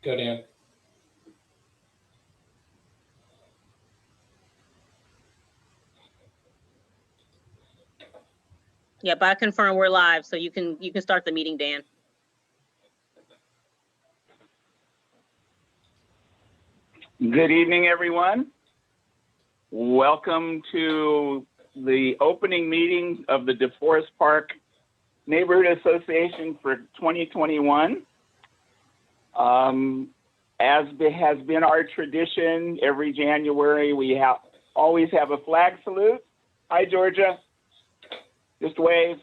Go, Dan. Yep, I confirm we're live, so you can start the meeting, Dan. Good evening, everyone. Welcome to the opening meeting of the DeForest Park Neighborhood Association for 2021. As has been our tradition, every January we always have a flag salute. Hi, Georgia. Just wave.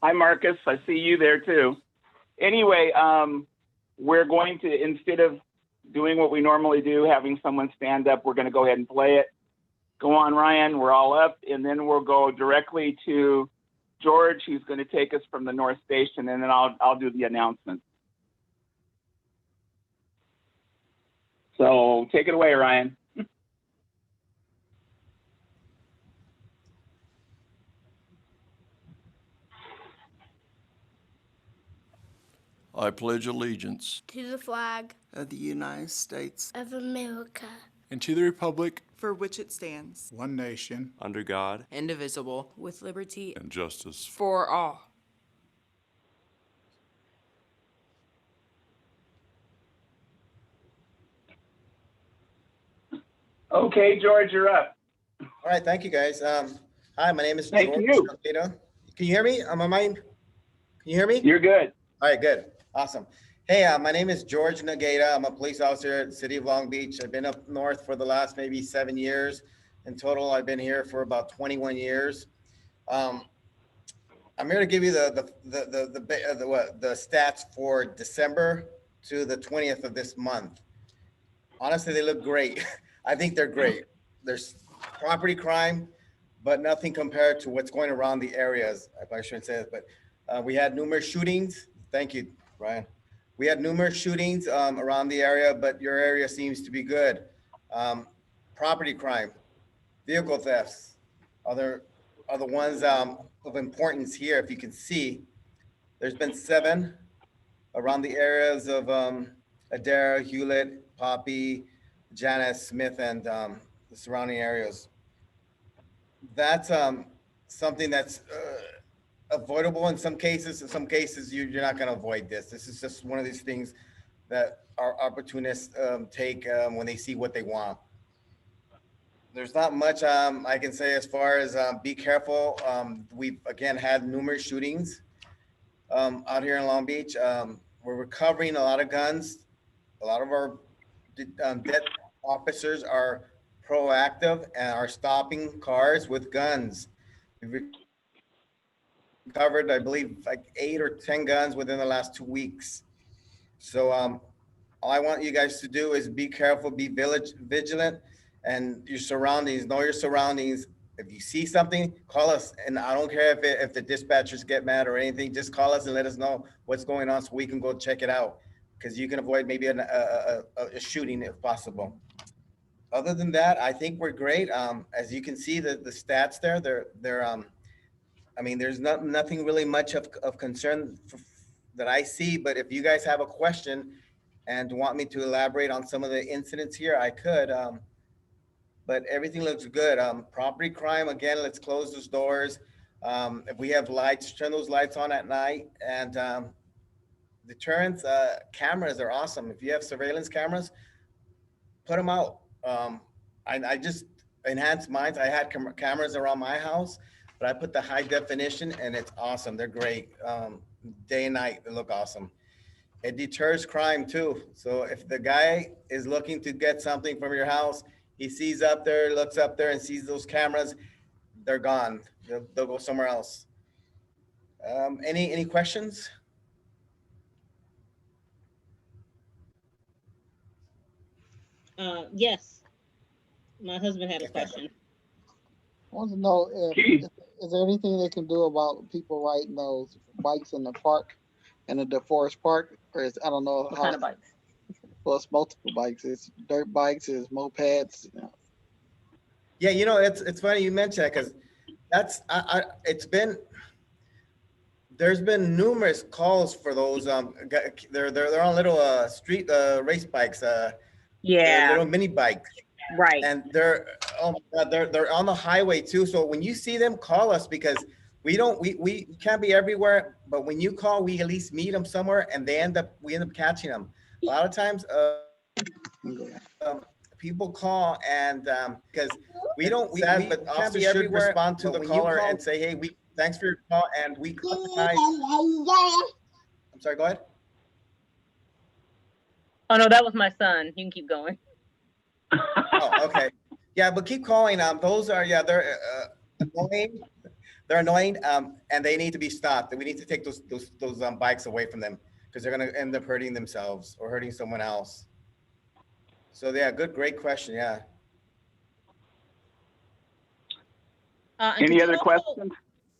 Hi, Marcus. I see you there too. Anyway, we're going to, instead of doing what we normally do, having someone stand up, we're going to go ahead and play it. Go on, Ryan. We're all up, and then we'll go directly to George, who's going to take us from the North Station, and then I'll do the announcements. So take it away, Ryan. I pledge allegiance to the flag of the United States of America and to the republic for which it stands, one nation, under God, indivisible, with liberty and justice for all. Okay, George, you're up. All right, thank you, guys. Hi, my name is Thank George you. Nogueira. Can you hear me? Am I mine? Can you hear me? You're good. All right, good. Awesome. Hey, my name is George Nogueira. I'm a police officer at the City of Long Beach. I've been up north for the last maybe 7 years. In total, I've been here for about 21 years. I'm here to give you the stats for December to the 20th of this month. Honestly, they look great. I think they're great. There's property crime, but nothing compared to what's going around the areas. I probably shouldn't say this, but we had numerous shootings. Thank you, Ryan. We had numerous shootings around the area, but your area seems to be good. Property crime, vehicle thefts are the ones of importance here. If you can see, there's been 7 around the areas of Adara, Hewlett, Poppy, Janice, Smith, and the surrounding areas. That's something that's avoidable in some cases. In some cases, you're not going to avoid this. This is just one of these things that our opportunists take when they see what they want. There's not much I can say as far as be careful. We've, again, had numerous shootings out here in Long Beach. We're recovering a lot of guns. A lot of our debt officers are proactive and are stopping cars with guns. We've recovered, I believe, like 8 or 10 guns within the last 2 weeks. So all I want you guys to do is be careful, be vigilant, and your surroundings, know your surroundings. If you see something, call us. And I don't care if the dispatchers get mad or anything, just call us and let us know what's going on so we can go check it out, because you can avoid maybe a shooting if possible. Other than that, I think we're great. As you can see, the stats there, they're I mean, there's nothing really much of concern that I see, but if you guys have a question and want me to elaborate on some of the incidents here, I could, but everything looks good. Property crime, again, let's close those doors. If we have lights, turn those lights on at night. And deterrence cameras are awesome. If you have surveillance cameras, put them out. I just enhanced mine. I had cameras around my house, but I put the high definition and it's awesome. They're great. Day and night, they look awesome. It deters crime too. So if the guy is looking to get something from your house, he sees up there, looks up there and sees those cameras, they're gone. They'll go somewhere else. Any questions? Yes, my husband had a question. I want to know if is there anything they can do about people riding those bikes in the park, in the DeForest Park, or is, I don't know What how. kind of bikes? Well, it's multiple bikes. It's dirt bikes. It's mopeds. You know. Yeah, it's funny you mentioned that, because that's it's been there's been numerous calls for those, they're on little, street, race bikes, Yeah, little mini bikes. right. And they're, oh my God, they're on the highway too. So when you see them, call us, because we can't be everywhere, but when you call, we at least meet them somewhere, and we end up catching them. A lot of times, people call and, because we but officers should respond to the caller and say, hey, thanks for your call, and we recognize. I'm sorry, go ahead. Oh, no, that was my son. You can keep going. Oh, okay. Yeah, but keep calling. Those are, yeah, they're annoying. They're annoying, and they need to be stopped. We need to take those bikes away from them, because they're going to end up hurting themselves or hurting someone else. So yeah, great question. Yeah. And could Any you other also- questions?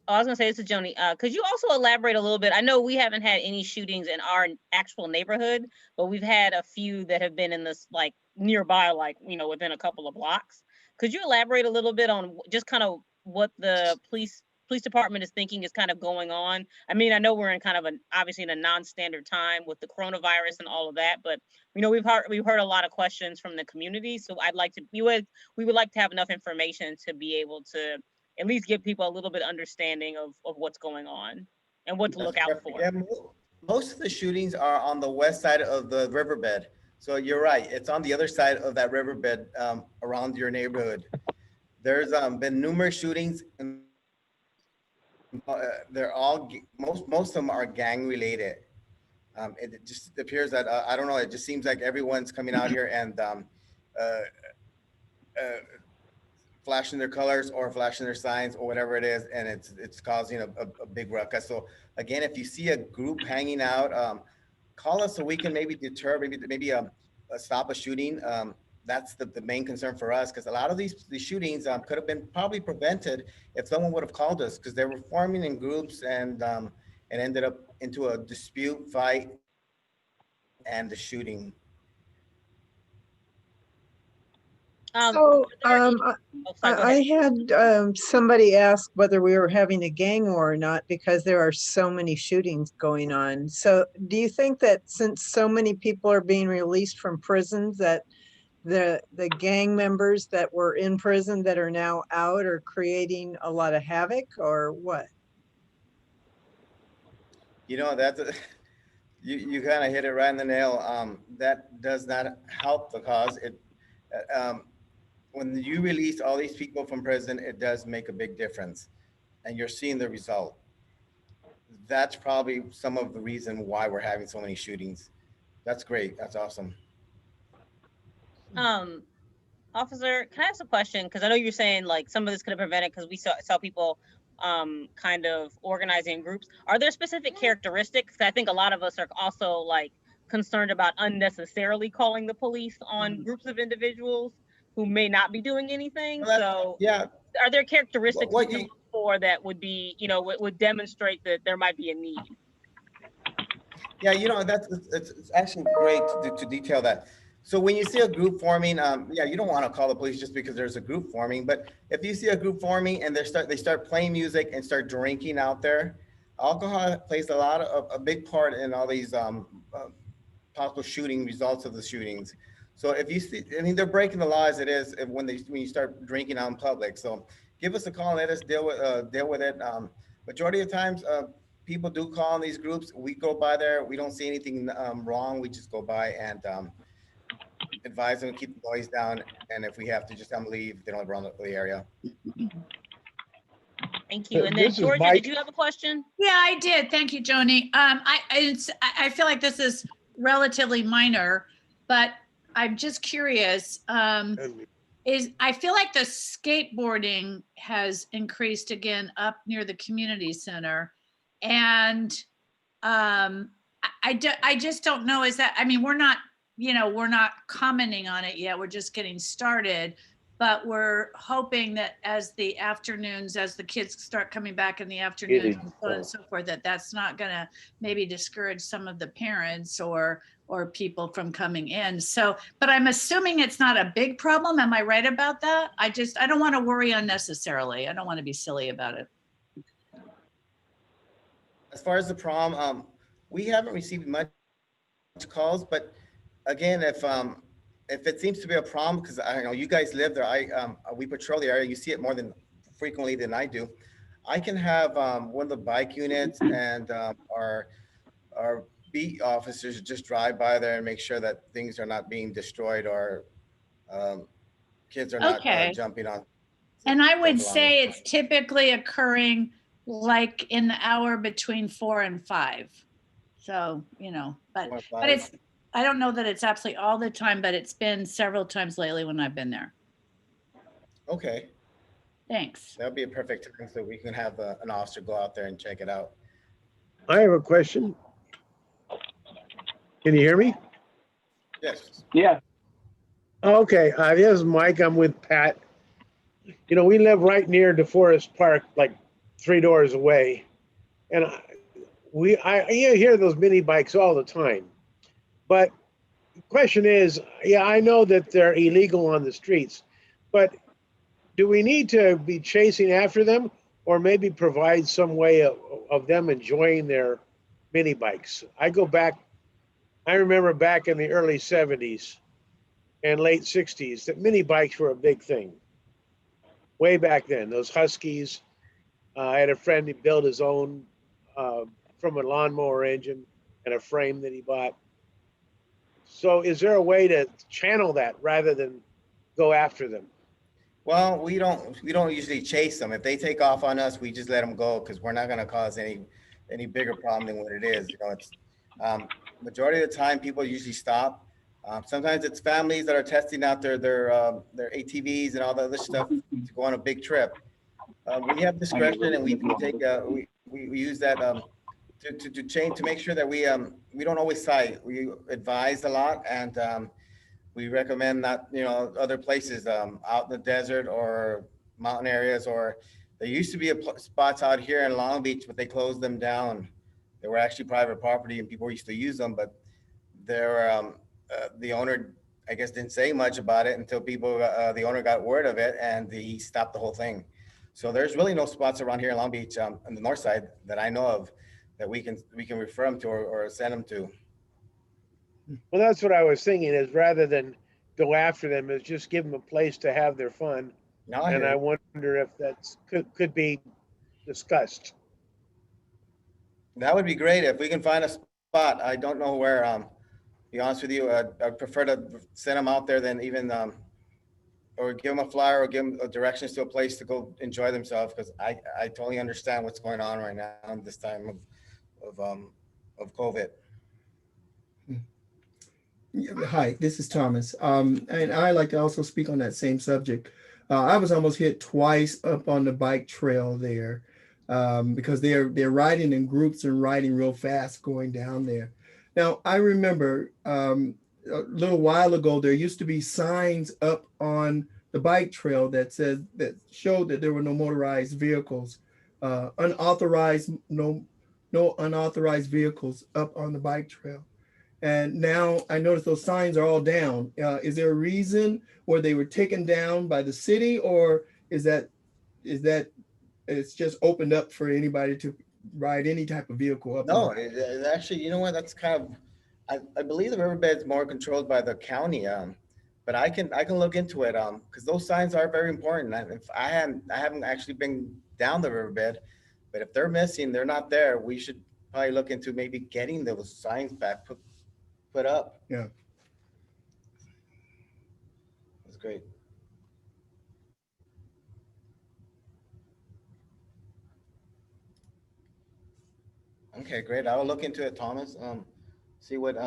Oh, I was gonna say, this is Joni. Could you also elaborate a little bit? I know we haven't had any shootings in our actual neighborhood, but we've had a few that have been in this, like, nearby, like, within a couple of blocks. Could you elaborate a little bit on just kind of what the police department is thinking is kind of going on? I mean, I know we're in kind of obviously in a non-standard time with the coronavirus and all of that, but we've heard a lot of questions from the community. So we would like to have enough information to be able to at least give people a little bit understanding of what's going on and what to look out for. Yeah, most of the shootings are on the west side of the riverbed. So you're right. It's on the other side of that riverbed, around your neighborhood. There's been numerous shootings, and they're all, most of them are gang related. It just appears that, I don't know, it just seems like everyone's coming out here and flashing their colors or flashing their signs or whatever it is, and it's causing a big ruckus. So again, if you see a group hanging out, call us so we can maybe deter, maybe stop a shooting. That's the main concern for us, because a lot of these shootings could have been probably prevented if someone would have called us, because they were forming in groups and ended up into a dispute, fight, and the shooting. So, sorry, go I ahead. had somebody ask whether we were having a gang war or not, because there are so many shootings going on. So do you think that since so many people are being released from prisons, that the gang members that were in prison that are now out are creating a lot of havoc, or what? That's you kind of hit it right in the nail. That does not help the cause. When you release all these people from prison, it does make a big difference, and you're seeing the result. That's probably some of the reason why we're having so many shootings. That's great. That's awesome. Officer, can I ask a question? Because I know you're saying like some of this could have prevented because we saw people kind of organizing in groups. Are there specific characteristics? I think a lot of us are also like concerned about unnecessarily calling the police on groups of individuals who may not be doing anything. So yeah, are there characteristics What we can you- look for that would be, would demonstrate that there might be a need? Yeah, it's actually great to detail that. So when you see a group forming, yeah, you don't want to call the police just because there's a group forming. But if you see a group forming and they start playing music and start drinking out there, alcohol plays a big part in all these possible shooting results of the shootings. So if you see, I mean, they're breaking the law as it is when you start drinking out in public. So give us a call and let us deal with it. Majority of times, people do call in these groups. We go by there. We don't see anything wrong. We just go by and advise them to keep the noise down. And if we have to just leave, they don't run the area. Thank you. And then Georgia, did you have a question? Yeah, I did. Thank you, Joni. I feel like this is relatively minor, but I'm just curious. I feel like the skateboarding has increased again up near the community center, and I just don't know. Is that? I mean, we're not commenting on it yet. We're just getting started. But we're hoping that as the kids start coming back in the afternoons and so on and so forth, that's not gonna maybe discourage some of the parents or people from coming in. So, but I'm assuming it's not a big problem. Am I right about that? I don't want to worry unnecessarily. I don't want to be silly about it. as far as the prom, we haven't received much calls, but again, if it seems to be a problem, because I know you guys live there, we patrol the area, you see it more than frequently than I do. I can have one of the bike units and our beat officers just drive by there and make sure that things are not being destroyed or kids are not Okay. jumping on. And I would jump along. say it's typically occurring like in the hour between 4 and 5. So, but it's, I don't know that it's absolutely all the time, but it's been several times lately when I've been there. Okay, Thanks. that'd be a perfect time so we can have an officer go out there and check it out. I have a question. Can you hear me? Yes. Yeah. Okay, this is Mike. I'm with Pat. We live right near DeForest Park, like 3 doors away. And I hear those mini bikes all the time. But the question is, yeah, I know that they're illegal on the streets, but do we need to be chasing after them or maybe provide some way of them enjoying their mini bikes? I remember back in the early 70s and late 60s that mini bikes were a big thing. Way back then, those Huskies. I had a friend who built his own from a lawnmower engine and a frame that he bought. So is there a way to channel that rather than go after them? Well, we don't usually chase them. If they take off on us, we just let them go because we're not going to cause any bigger problem than what it is. It's majority of the time people usually stop. Sometimes it's families that are testing out their ATVs and all the other stuff to go on a big trip. We have discretion and we take we use that to change, to make sure that we don't always cite. We advise a lot and we recommend not, other places out in the desert or mountain areas, or there used to be spots out here in Long Beach, but they closed them down. They were actually private property and people used to use them, but they're the owner, I guess, didn't say much about it until the owner got word of it and he stopped the whole thing. So there's really no spots around here in Long Beach on the north side that I know of that we can refer them to or send them to. Well, that's what I was thinking, is rather than go after them, is just give them a place to have their fun. No, And I wonder if that's could be discussed. that would be great if we can find a spot. I don't know where. Be honest with you, I'd prefer to send them out there than even, or give them a flyer or give them directions to a place to go enjoy themselves. Because I totally understand what's going on right now in this time of COVID. Hi, this is Thomas. And I like to also speak on that same subject. I was almost hit twice up on the bike trail there because they're riding in groups and riding real fast going down there. Now, I remember a little while ago, there used to be signs up on the bike trail that showed that there were no motorized vehicles, no unauthorized vehicles up on the bike trail. And now I notice those signs are all down. Is there a reason where they were taken down by the city, or is that it's just opened up for anybody to ride any type of vehicle up? No, it actually, you know what? That's kind of, I believe the riverbed's more controlled by the county. But I can look into it. Because those signs are very important. I haven't actually been down the riverbed, but if they're missing, they're not there. We should probably look into maybe getting those signs back put up. Yeah. That's great. Okay, great. I will look into it, Thomas. See what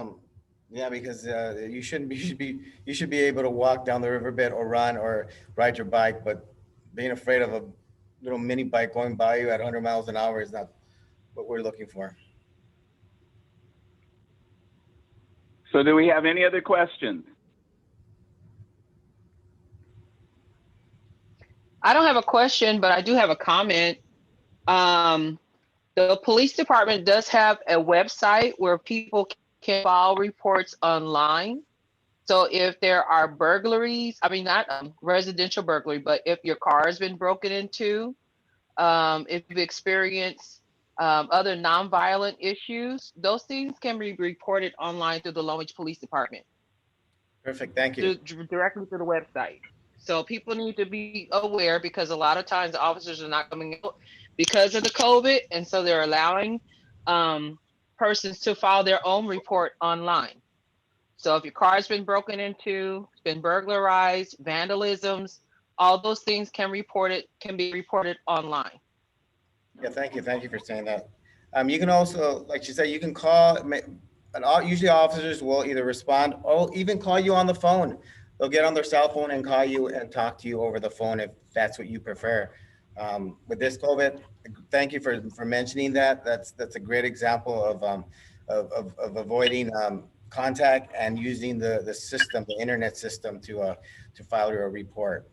yeah, because you should be able to walk down the riverbed or run or ride your bike, but being afraid of a little mini bike going by you at 100 miles an hour is not what we're looking for. So do we have any other questions? I don't have a question, but I do have a comment. The police department does have a website where people can file reports online. So if there are burglaries, I mean, not residential burglary, but if your car has been broken into, if you've experienced other nonviolent issues, those things can be reported online through the Long Beach Police Department, Perfect, thank you. directly through the website. So people need to be aware because a lot of times the officers are not coming out because of the COVID, and so they're allowing persons to file their own report online. So if your car's been broken into, it's been burglarized, vandalisms, all those things can be reported online. Yeah, thank you for saying that. You can also, like you said, you can call, and usually officers will either respond or even call you on the phone. They'll get on their cell phone and call you and talk to you over the phone if that's what you prefer. With this COVID, thank you for mentioning that. That's a great example of avoiding contact and using the system, the internet system to file your report.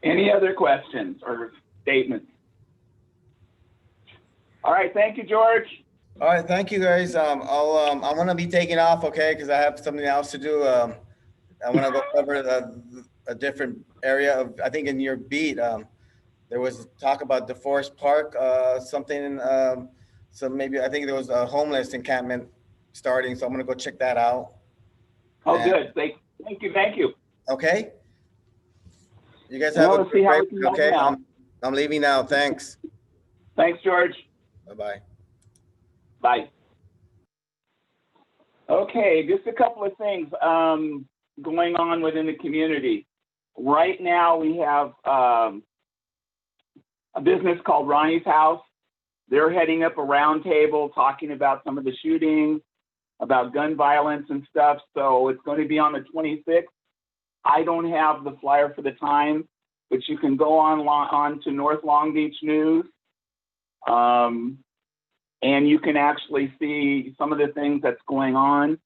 Any other questions or statements? All right, thank you, George. All right, thank you guys. I'm gonna be taking off, okay, because I have something else to do. I want to go cover a different area of, I think in your beat, there was talk about DeForest Park, something, so maybe, I think there was a homeless encampment starting, so I'm gonna go check that out. Oh, And- good. Thank you. Okay? You guys have a Let's see how great, we can help okay? you out. I'm leaving now, thanks. Thanks, George. Bye-bye. Bye. Okay, just a couple of things going on within the community. Right now, we have a business called Ronnie's House. They're heading up a roundtable talking about some of the shootings, about gun violence and stuff. So it's going to be on the 26th. I don't have the flyer for the time, but you can go on to North Long Beach News. And you can actually see some of the things that's going on.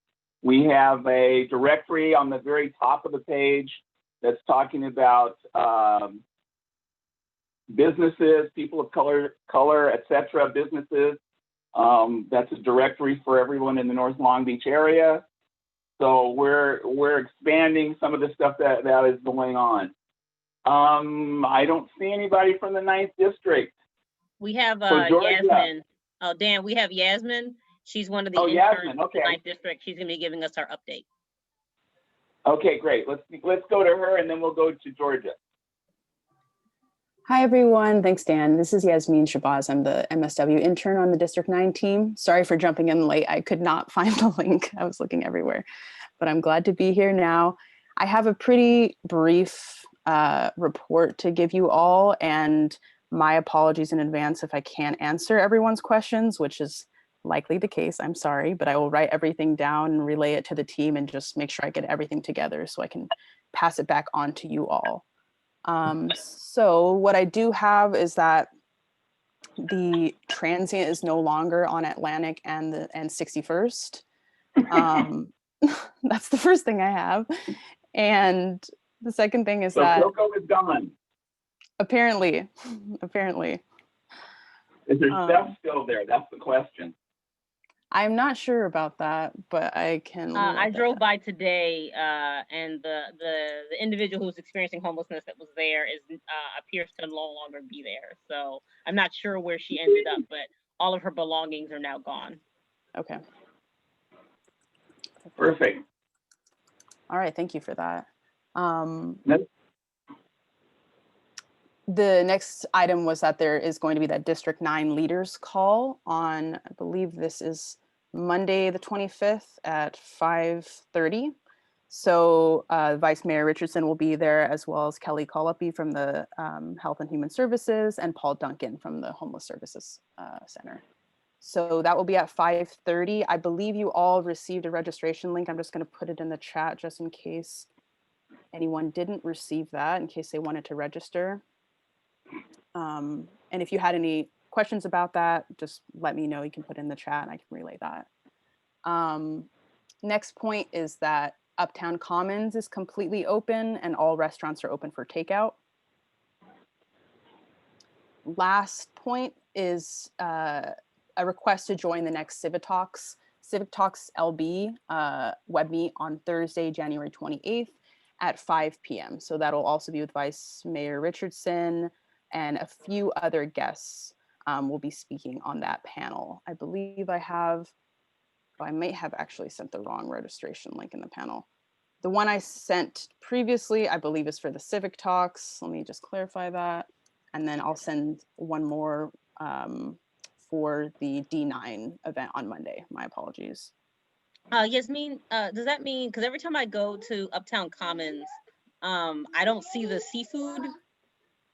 We have a directory on the very top of the page that's talking about businesses, people of color, etc., businesses. That's a directory for everyone in the North Long Beach area. So we're expanding some of the stuff that is going on. I don't see anybody from the 9th District. We have So, Georgia. Yasmin. Oh, Dan, we have Yasmin. She's one of the interns Yasmin, in the okay. 9th District. She's gonna be giving us our update. Okay, great. Let's go to her and then we'll go to Georgia. Hi, everyone. Thanks, Dan. This is Yasmin Shabazz. I'm the MSW intern on the District 9 team. Sorry for jumping in late. I could not find the link. I was looking everywhere, but I'm glad to be here now. I have a pretty brief report to give you all, and my apologies in advance if I can't answer everyone's questions, which is likely the case. I'm sorry, but I will write everything down and relay it to the team and just make sure I get everything together so I can pass it back on to you all. So what I do have is that the transient is no longer on Atlantic and 61st. That's the first thing I have. And the second thing is that Coco is gone. Apparently. Is there stuff still there? That's the question. I'm not sure about that, but I can. I drove by today, and the individual who's experiencing homelessness that was there appears to no longer be there. So I'm not sure where she ended up, but all of her belongings are now gone. Okay. Perfect. All right, thank you for that. Nope. The next item was that there is going to be that District 9 leaders call on, I believe this is Monday, the 25th at 5:30. So Vice Mayor Richardson will be there, as well as Kelly Colopy from the Health and Human Services and Paul Duncan from the Homeless Services Center. So that will be at 5:30. I believe you all received a registration link. I'm just going to put it in the chat just in case anyone didn't receive that, in case they wanted to register. And if you had any questions about that, just let me know. You can put in the chat and I can relay that. Next point is that Uptown Commons is completely open and all restaurants are open for takeout. Last point is a request to join the next Civic Talks LB web meet on Thursday, January 28th at 5 p.m. So that'll also be with Vice Mayor Richardson, and a few other guests will be speaking on that panel. I believe I may have actually sent the wrong registration link in the panel. The one I sent previously, I believe, is for the civic talks. Let me just clarify that. And then I'll send one more for the D9 event on Monday. My apologies. Yasmin, does that mean, because every time I go to Uptown Commons, I don't see the seafood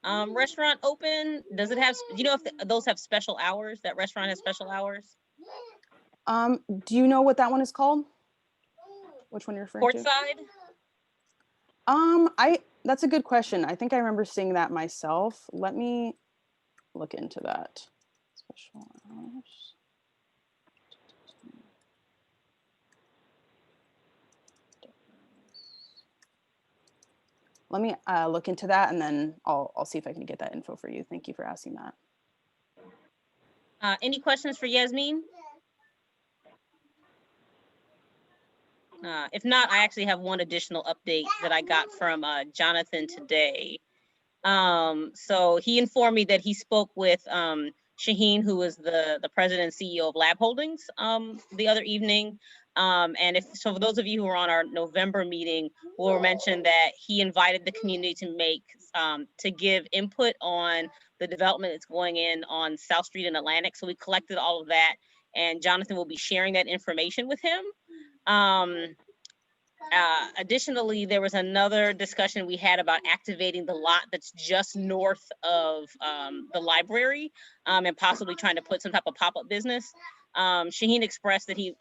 restaurant open? Does it have, do you know if those have special hours? That restaurant has special hours? Do you know what that one is called? Which one you're referring to? Portside? That's a good question. I think I remember seeing that myself. Let me look into that. Special hours. Let me look into that, and then I'll see if I can get that info for you. Thank you for asking that. Any questions for Yasmin? If not, I actually have one additional update that I got from Jonathan today. So he informed me that he spoke with Shaheen, who is the president and CEO of Lab Holdings, the other evening. And so for those of you who were on our November meeting, we'll mention that he invited the community to give input on the development that's going in on South Street and Atlantic. So we collected all of that, and Jonathan will be sharing that information with him. Additionally, there was another discussion we had about activating the lot that's just north of the library, and possibly trying to put some type of pop-up business. Shaheen expressed that he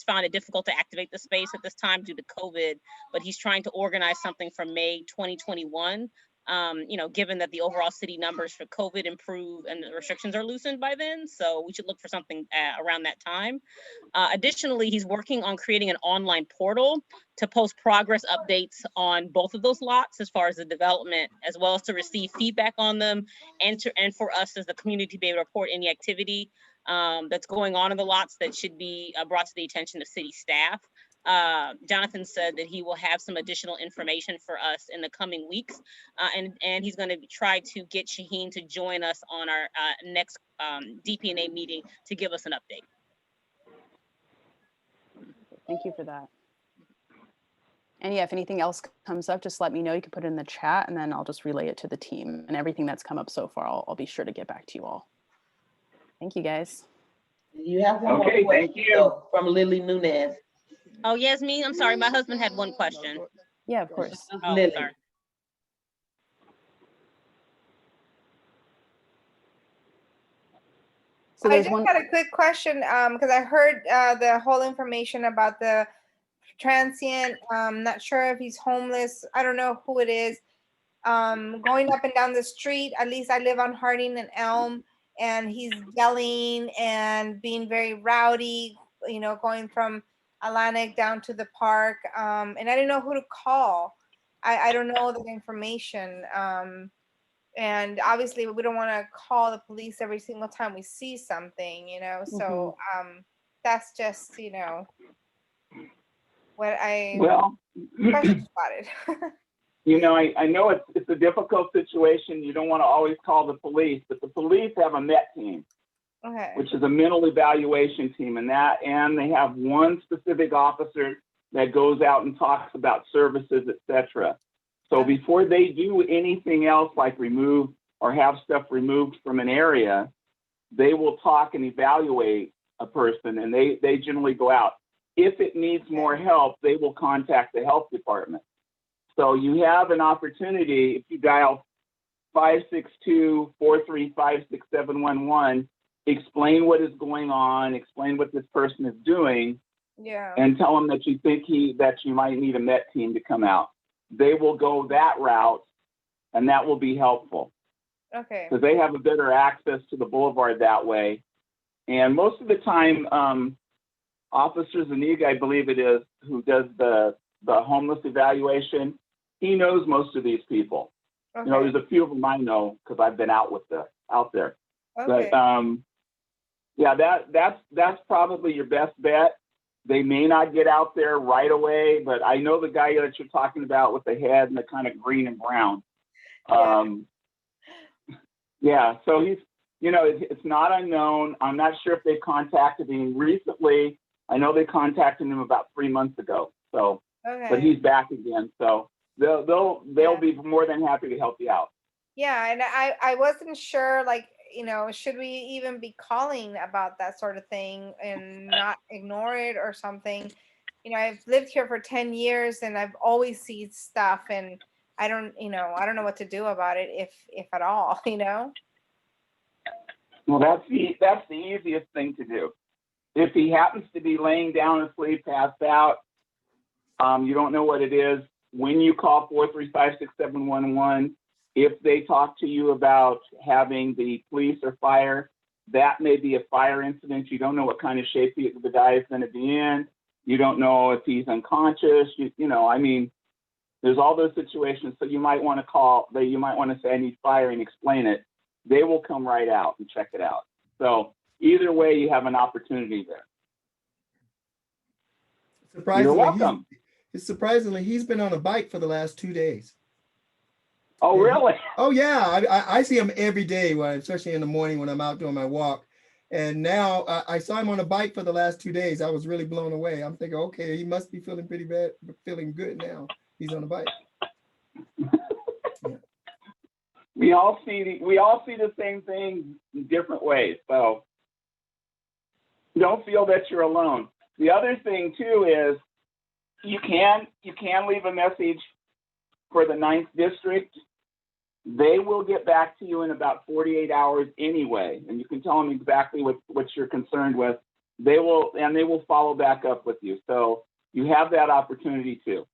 found it difficult to activate the space at this time due to COVID, but he's trying to organize something for May 2021. Given that the overall city numbers for COVID improve and the restrictions are loosened by then, so we should look for something around that time. Additionally, he's working on creating an online portal to post progress updates on both of those lots as far as the development, as well as to receive feedback on them, and for us as the community to be able to report any activity that's going on in the lots that should be brought to the attention of city staff. Jonathan said that he will have some additional information for us in the coming weeks, and he's going to try to get Shaheen to join us on our next DP&A meeting to give us an update. Thank you for that. And yeah, if anything else comes up, just let me know. You can put it in the chat, and then I'll just relay it to the team. And everything that's come up so far, I'll be sure to get back to you all. Thank you, guys. You have one Okay, more thank question, you. though, from Lily Nunez. Oh, Yasmin, I'm sorry. My husband had one question. Yeah, of course. Oh, Lily. sorry. So I there's just one. got a quick question because I heard the whole information about the transient. Not sure if he's homeless. I don't know who it is. Going up and down the street. At least I live on Harding and Elm, and he's yelling and being very rowdy. Going from Atlantic down to the park. And I didn't know who to call. I don't know the information. And obviously we don't want to call the police every single time we see something, so that's just what I questions about it. I know it's a difficult situation. You don't want to always call the police, but the police have a MET team, Okay. which is a mental evaluation team, and they have one specific officer that goes out and talks about services, etc. So before they do anything else like remove or have stuff removed from an area, they will talk and evaluate a person, and they generally go out. If it needs more help, they will contact the health department. So you have an opportunity, if you dial 562-435-6711, explain what is going on, explain what this person is doing, and tell them that you think that you might need a MET team to come out. They will go that route, and that will be helpful. Okay. Because they have a better access to the boulevard that way. And most of the time, Officer Zuniga, I believe it is, who does the homeless evaluation, he knows most of these people. Okay. There's a few of them I know because I've been out there. Okay. But yeah, that's probably your best bet. They may not get out there right away, but I know the guy that you're talking about with the head and the kind of green and brown. Yeah, so he's, it's not unknown. I'm not sure if they contacted him recently. I know they contacted him about 3 months ago. So, but Okay. he's back again. So they'll be more than happy to help you out. Yeah, and I wasn't sure, like, should we even be calling about that sort of thing and not ignore it or something? I've lived here for 10 years and I've always seen stuff, and I don't know what to do about it, if at all, Well, that's the easiest thing to do. If he happens to be laying down asleep, passed out, you don't know what it is, when you call 435-6711, if they talk to you about having the police or fire, that may be a fire incident. You don't know what kind of shape the guy is going to be in. You don't know if he's unconscious. I mean, there's all those situations. So you might want to call, you might want to say, I need fire, and explain it. They will come right out and check it out. So either way, you have an opportunity there. Surprisingly, You're welcome. Surprisingly, he's been on a bike for the last 2 days. Oh, really? Oh, yeah. I see him every day, especially in the morning when I'm out doing my walk. And now I saw him on a bike for the last 2 days. I was really blown away. I'm thinking, okay, he must be feeling pretty bad, but feeling good now. He's on a bike. Yeah. We all see the same thing in different ways. So don't feel that you're alone. The other thing too is you can leave a message for the 9th district. They will get back to you in about 48 hours anyway, and you can tell them exactly what you're concerned with. They will follow back up with you. So you have that opportunity too.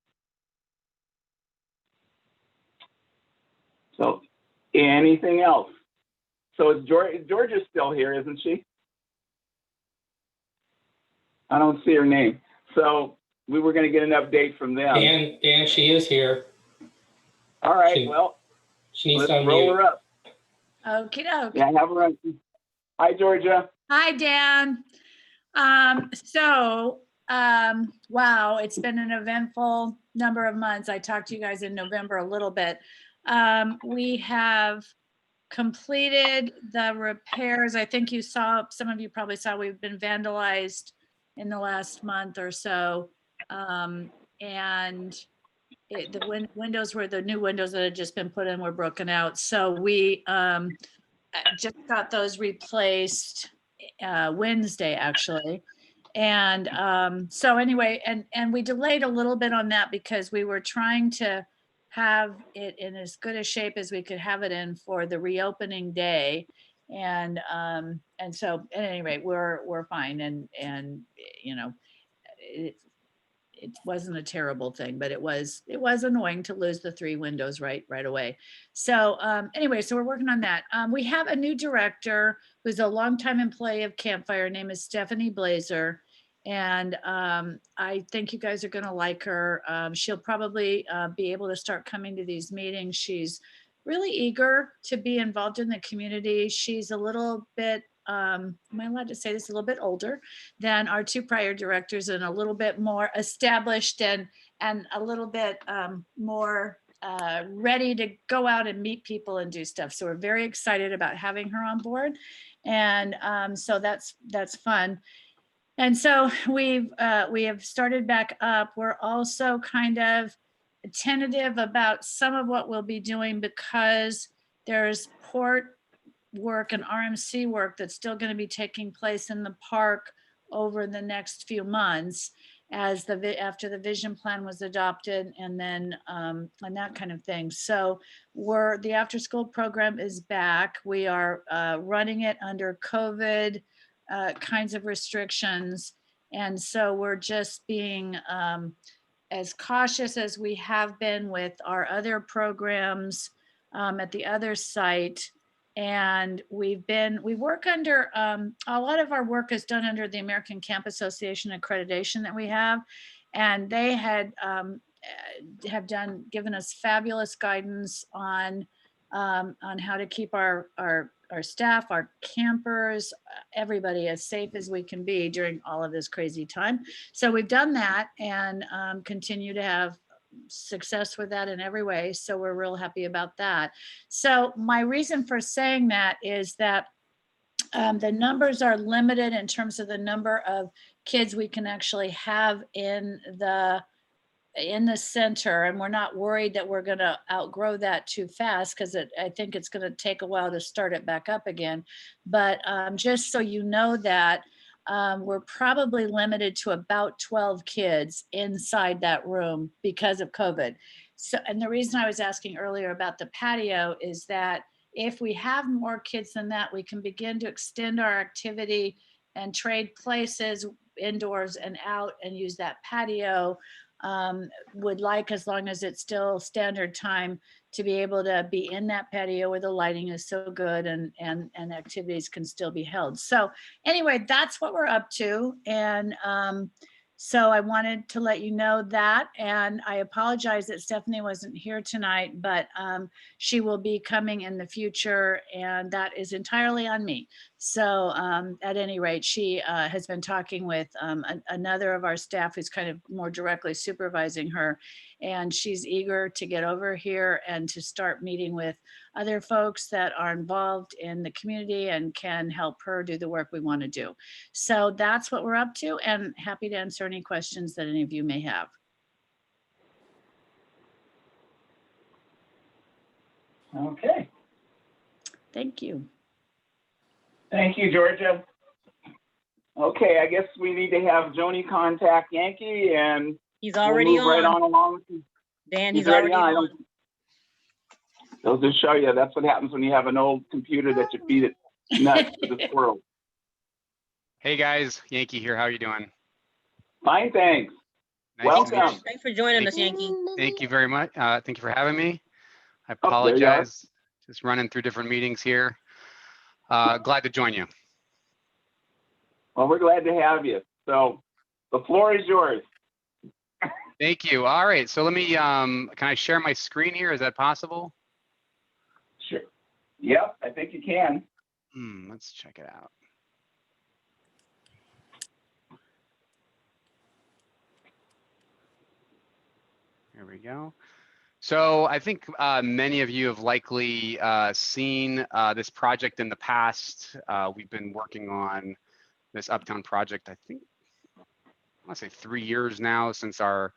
So anything else? So Georgia's still here, isn't she? I don't see her name. So we were going to get an update from them. Dan, she is here. All right, She needs let's to unmute. roll her up. Okie doke. Yeah, have her on. Hi, Georgia. Hi, Dan. Wow, it's been an eventful number of months. I talked to you guys in November a little bit. We have completed the repairs. I think some of you probably saw, we've been vandalized in the last month or so. And the windows the new windows that had just been put in were broken out. So we just got those replaced Wednesday, actually. And so anyway, and we delayed a little bit on that because we were trying to have it in as good a shape as we could have it in for the reopening day. And so at any rate, we're fine. And it wasn't a terrible thing, but it was annoying to lose the 3 windows right away. So anyway, so we're working on that. We have a new director who's a longtime employee of Campfire. Her name is Stephanie Blazer. And I think you guys are going to like her. She'll probably be able to start coming to these meetings. She's really eager to be involved in the community. She's a little bit, am I allowed to say this, a little bit older than our 2 prior directors, and a little bit more established and a little bit more ready to go out and meet people and do stuff. So we're very excited about having her on board. And so that's fun. And so we have started back up. We're also kind of tentative about some of what we'll be doing because there's port work and RMC work that's still going to be taking place in the park over the next few months after the vision plan was adopted, and then and that kind of thing. So the after school program is back. We are running it under COVID kinds of restrictions. And so we're just being as cautious as we have been with our other programs at the other site. And we work under, a lot of our work is done under the American Camp Association accreditation that we have. And they given us fabulous guidance on how to keep our staff, our campers, everybody as safe as we can be during all of this crazy time. So we've done that and continue to have success with that in every way. So we're real happy about that. So my reason for saying that is that the numbers are limited in terms of the number of kids we can actually have in the center, and we're not worried that we're going to outgrow that too fast, because I think it's going to take a while to start it back up again. But just so you know that we're probably limited to about 12 kids inside that room because of COVID. So, and the reason I was asking earlier about the patio is that if we have more kids than that, we can begin to extend our activity and trade places indoors and out and use that patio. Would like, as long as it's still standard time, to be able to be in that patio where the lighting is so good and activities can still be held. So anyway, that's what we're up to. And so I wanted to let you know that, and I apologize that Stephanie wasn't here tonight, but she will be coming in the future, and that is entirely on me. So at any rate, she has been talking with another of our staff who's kind of more directly supervising her, and she's eager to get over here and to start meeting with other folks that are involved in the community and can help her do the work we want to do. So that's what we're up to, and happy to answer any questions that any of you may have. Okay. Thank you. Thank you, Georgia. Okay, I guess we need to have Joni contact Yankee, and He's already we'll move right on. on along. Dan, he's already on. They'll just show you. That's what happens when you have an old computer that you feed it nuts to the squirrel. Hey guys, Yankee here. How are you doing? Fine, thanks. Nice to Welcome. meet you. Thanks for joining us, Yankee. Thank you very much. Thank you for having me. I Oh, there you are. apologize. Just running through different meetings here. Glad to join you. Well, we're glad to have you. So the floor is yours. Thank you. All right. So let me, can I share my screen here? Is that possible? Sure. Yep, I think you can. Let's check it out. Here we go. So I think many of you have likely seen this project in the past. We've been working on this Uptown project, I think, I want to say 3 years now since our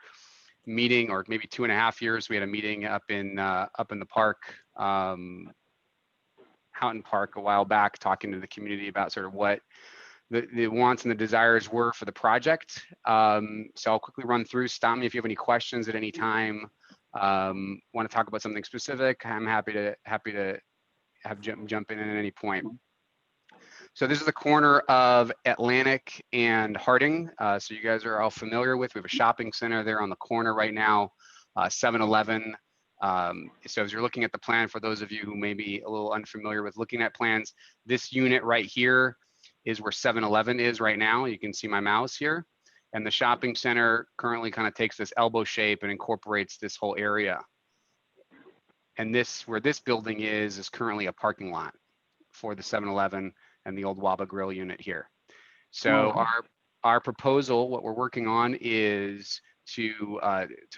meeting, or maybe 2.5 years. We had a meeting up in the park, Houghton Park, a while back, talking to the community about sort of what the wants and the desires were for the project. So I'll quickly run through. Stop me if you have any questions at any time. Want to talk about something specific, I'm happy to have jump in at any point. So this is the corner of Atlantic and Harding. So you guys are all familiar with. We have a shopping center there on the corner right now, 7-Eleven. So as you're looking at the plan, for those of you who may be a little unfamiliar with looking at plans, this unit right here is where 7-Eleven is right now. You can see my mouse here. And the shopping center currently kind of takes this elbow shape and incorporates this whole area. And this, where this building is currently a parking lot for the 7-Eleven and the old Waba Grill unit here. So our proposal, what we're working on, is to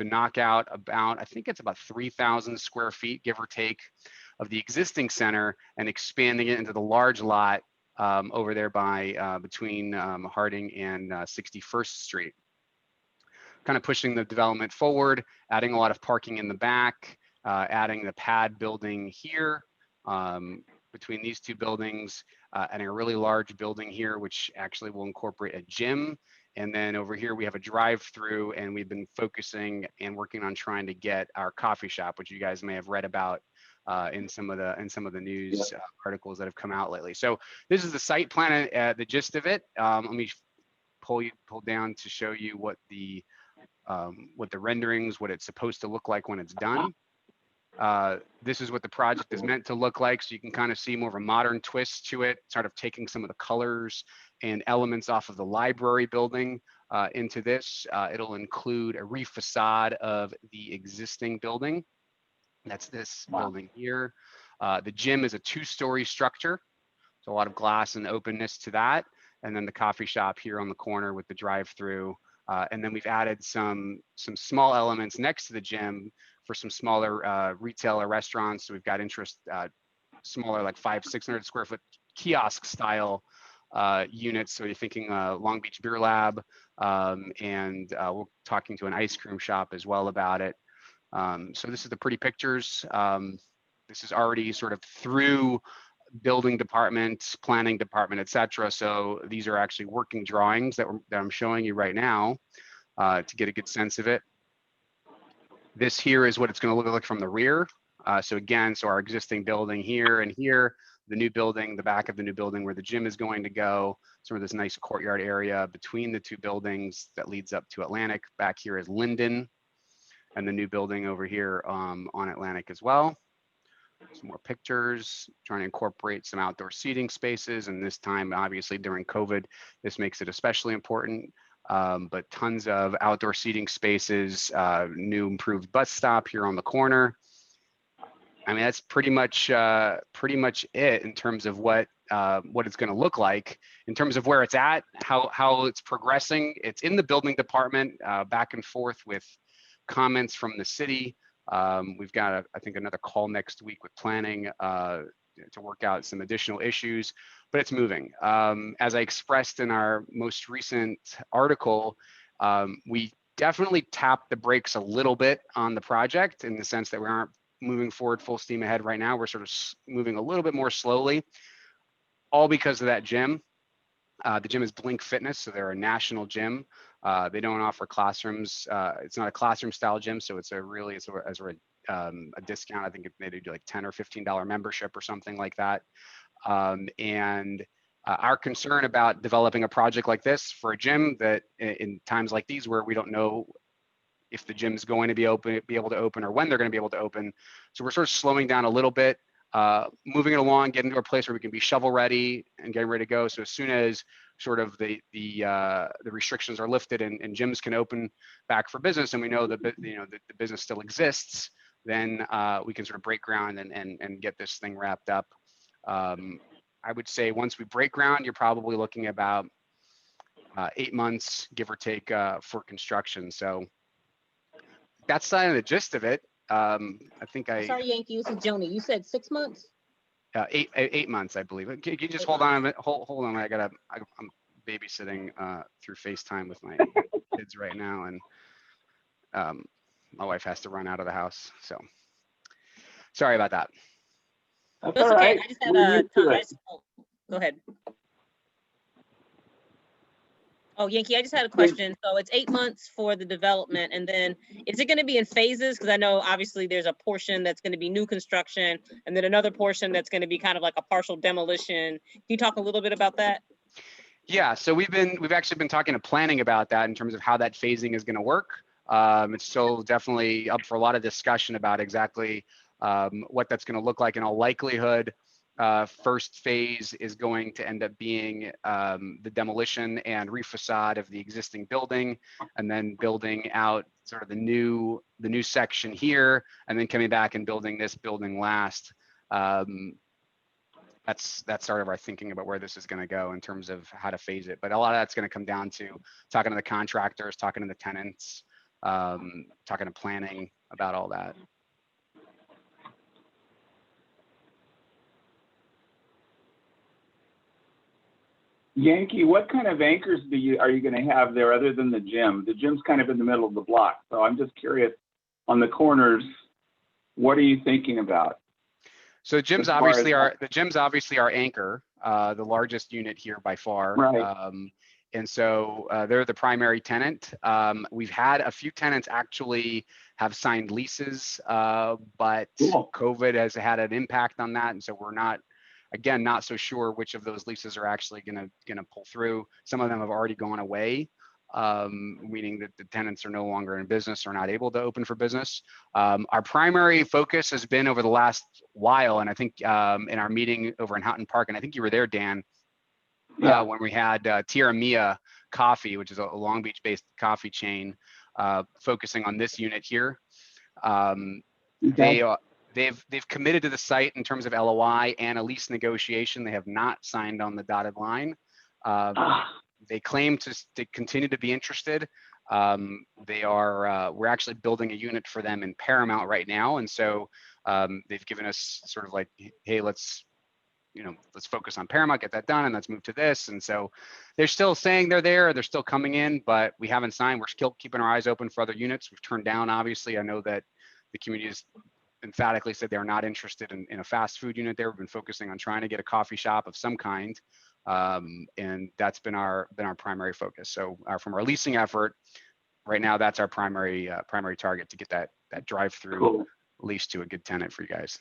knock out about, I think it's about 3,000 square feet, give or take, of the existing center and expanding it into the large lot over there by between Harding and 61st Street. Kind of pushing the development forward, adding a lot of parking in the back, adding the pad building here between these two buildings, and a really large building here, which actually will incorporate a gym. And then over here we have a drive-through, and we've been focusing and working on trying to get our coffee shop, which you guys may have read about in some of the news articles that have come out lately. So this is the site plan, the gist of it. Let me pull down to show you what the renderings, what it's supposed to look like when it's done. This is what the project is meant to look like. So you can kind of see more of a modern twist to it, sort of taking some of the colors and elements off of the library building into this. It'll include a refacade of the existing building. That's this building here. The gym is a 2-story structure. So a lot of glass and openness to that. And then the coffee shop here on the corner with the drive-through And then we've added some small elements next to the gym for some smaller retail or restaurants. So we've got interest, smaller, like 500-600 square foot kiosk style units. So you're thinking Long Beach Beer Lab, and we're talking to an ice cream shop as well about it. So this is the pretty pictures. This is already sort of through building department, planning department, et cetera. So these are actually working drawings that I'm showing you right now to get a good sense of it. This here is what it's going to look like from the rear. So again, so our existing building here and here, the new building, the back of the new building where the gym is going to go, sort of this nice courtyard area between the two buildings that leads up to Atlantic. Back here is Linden, and the new building over here on Atlantic as well. Some more pictures, trying to incorporate some outdoor seating spaces. And this time, obviously during COVID, this makes it especially important. But tons of outdoor seating spaces, new improved bus stop here on the corner. I mean, that's pretty much it in terms of what it's going to look like. In terms of where it's at, how it's progressing. It's in the building department, back and forth with comments from the city. We've got, I think, another call next week with planning to work out some additional issues, but it's moving. As I expressed in our most recent article, we definitely tapped the brakes a little bit on the project in the sense that we aren't moving forward full steam ahead right now. We're sort of moving a little bit more slowly, all because of that gym. The gym is Blink Fitness, so they're a national gym. They don't offer classrooms. It's not a classroom style gym, so it's a discount. I think they do like $10 or $15 membership or something like that. Our concern about developing a project like this for a gym that in times like these where we don't know if the gym's going to be able to open or when they're going to be able to open. So we're sort of slowing down a little bit, moving it along, getting to a place where we can be shovel ready and getting ready to go. So as soon as sort of the restrictions are lifted and gyms can open back for business, and we know that the business still exists, then we can sort of break ground and get this thing wrapped up. I would say once we break ground, you're probably looking about 8 months, give or take, for construction. So that's kind of the gist of it. I think Sorry, Yankee, this is Joni. You said 6 months? 8 months, I believe. Can you just hold on a minute? Hold on. I'm babysitting through FaceTime with my kids right now, and my wife has to run out of the house. So sorry about that. That's That's all okay. right. I just had We're used to it. go ahead. Oh, Yankee, I just had a question. So it's 8 months for the development, and then is it going to be in phases? Because I know obviously there's a portion that's going to be new construction, and then another portion that's going to be kind of like a partial demolition. Can you talk a little bit about that? Yeah, so we've actually been talking to planning about that in terms of how that phasing is going to work. It's still definitely up for a lot of discussion about exactly what that's going to look like. In all likelihood, first phase is going to end up being the demolition and refacade of the existing building, and then building out sort of the new section here, and then coming back and building this building last. That's sort of our thinking about where this is going to go in terms of how to phase it. But a lot of that's going to come down to talking to the contractors, talking to the tenants, talking to planning about all that. Yankee, what kind of anchors are you going to have there other than the gym? The gym's kind of in the middle of the block, so I'm just curious on the corners, what are you thinking about? So the gym's obviously our anchor, the largest unit here by far. Right. And so they're the primary tenant. We've had a few tenants actually have signed leases, but Cool. COVID has had an impact on that, and so we're not so sure which of those leases are actually gonna pull through. Some of them have already gone away, meaning that the tenants are no longer in business or not able to open for business. Our primary focus has been over the last while, and I think in our meeting over in Houghton Park, and I think you were there, Dan, when we had Tierra Mia Coffee, which is a Long Beach-based coffee chain, focusing on this unit here. Okay. They've committed to the site in terms of LOI and a lease negotiation. They have not signed on the dotted line. They claim to continue to be interested. We're actually building a unit for them in Paramount right now. And so they've given us sort of like, hey, let's focus on Paramount, get that done, and let's move to this. And so they're still saying they're still coming in, but we haven't signed. We're still keeping our eyes open for other units. We've turned down, obviously. I know that the community has emphatically said they're not interested in a fast food unit there. We've been focusing on trying to get a coffee shop of some kind. And that's been our primary focus. So from our leasing effort, right now, that's our primary target, to get that drive-through Cool. lease to a good tenant for you guys.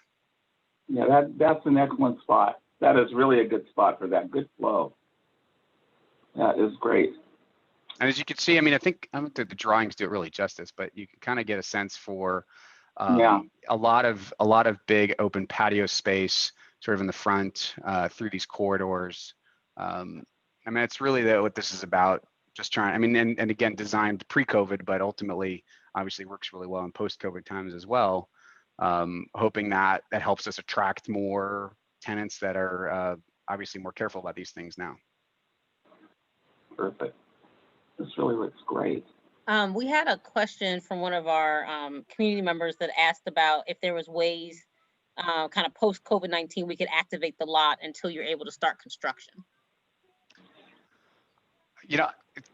Yeah, that's an excellent spot. That is really a good spot for that. Good flow. That is great. And as you can see, I mean, I don't think the drawings do it really justice, but you can kind of get a sense for Yeah. a lot of big open patio space sort of in the front through these corridors. I mean, it's really what this is about. Just trying, I mean, and again, designed pre-COVID, but ultimately, obviously works really well in post-COVID times as well. Hoping that helps us attract more tenants that are obviously more careful about these things now. Perfect. This really looks great. We had a question from one of our community members that asked about if there was ways kind of post COVID-19 we could activate the lot until you're able to start construction.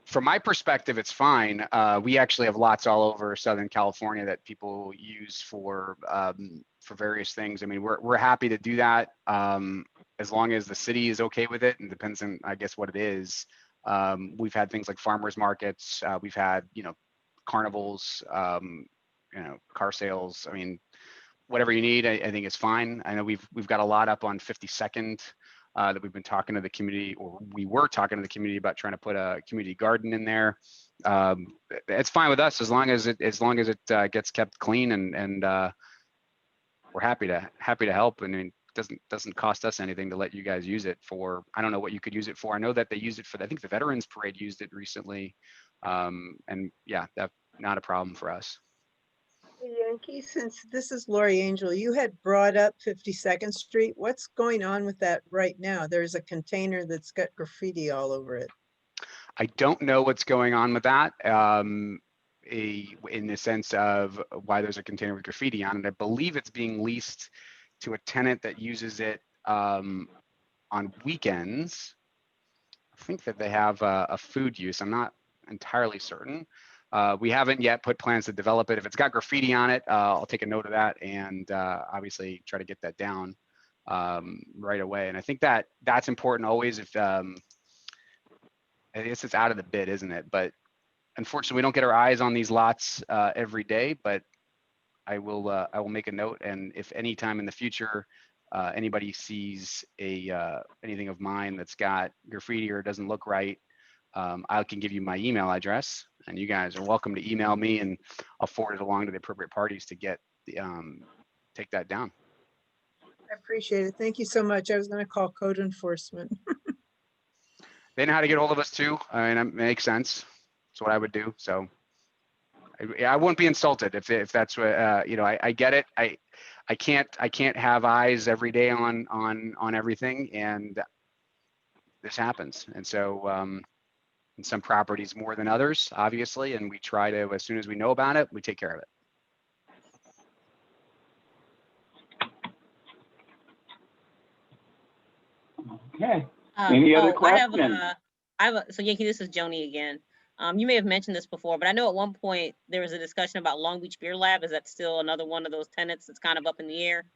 From my perspective, it's fine. We actually have lots all over Southern California that people use for various things. I mean, we're happy to do that as long as the city is okay with it, and depends on, I guess, what it is. We've had things like farmers markets. We've had, carnivals, car sales. I mean, whatever you need, I think is fine. I know we've got a lot up on 52nd. That we've been talking to the community, or we were talking to the community about trying to put a community garden in there. It's fine with us as long as it gets kept clean, and we're happy to help. And it doesn't cost us anything to let you guys use it for. I don't know what you could use it for. I know that they used it for. I think the Veterans Parade used it recently, and yeah, that's not a problem for us. Hey, Yankee, since this is Lori Angel, you had brought up 52nd Street. What's going on with that right now? There's a container that's got graffiti all over it. I don't know what's going on with that in the sense of why there's a container with graffiti on it. I believe it's being leased to a tenant that uses it on weekends. I think that they have a food use. I'm not entirely certain. We haven't yet put plans to develop it. If it's got graffiti on it, I'll take a note of that and obviously try to get that down right away. And I think that's important always. If I guess it's out of the bid, isn't it? But unfortunately, we don't get our eyes on these lots every day. But I will make a note. And if any time in the future anybody sees anything of mine that's got graffiti or doesn't look right, I can give you my email address, and you guys are welcome to email me, and I'll forward it along to the appropriate parties to get take that down. I appreciate it. Thank you so much. I was going to call code enforcement. They know how to get a hold of us too. I mean, it makes sense. That's what I would do. So I won't be insulted if that's what I get it. I can't have eyes every day on everything, and this happens. And so in some properties more than others, obviously, and we try to, as soon as we know about it, we take care of it. Okay. Any other questions? So Yankee, this is Joni again. You may have mentioned this before, but I know at one point there was a discussion about Long Beach Beer Lab. Is that still another one of those tenants that's kind of up in the air?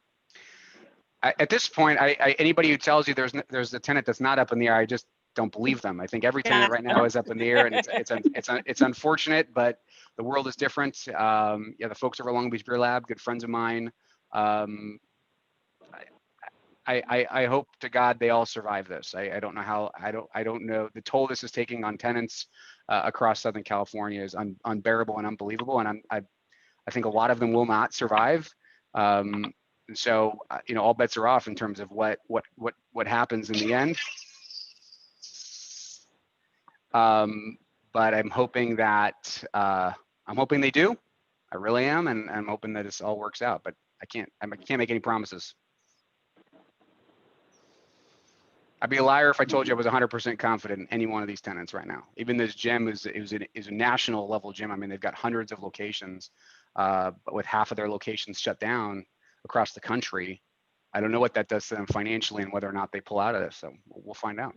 At this point, anybody who tells you there's a tenant that's not up in the air, I just don't believe them. I think every tenant right now is up in the air, and it's unfortunate, but the world is different. The folks over Long Beach Beer Lab, good friends of mine. I hope to God they all survive this. I don't know how. I don't know. The toll this is taking on tenants across Southern California is unbearable and unbelievable, and I think a lot of them will not survive. And so all bets are off in terms of what happens in the end. But I'm hoping that they do. I really am, and I'm hoping that this all works out. But I can't make any promises. I'd be a liar if I told you I was 100% confident in any one of these tenants right now. Even this gym is a national level gym. I mean, they've got hundreds of locations, but with half of their locations shut down across the country, I don't know what that does to them financially and whether or not they pull out of this. So we'll find out.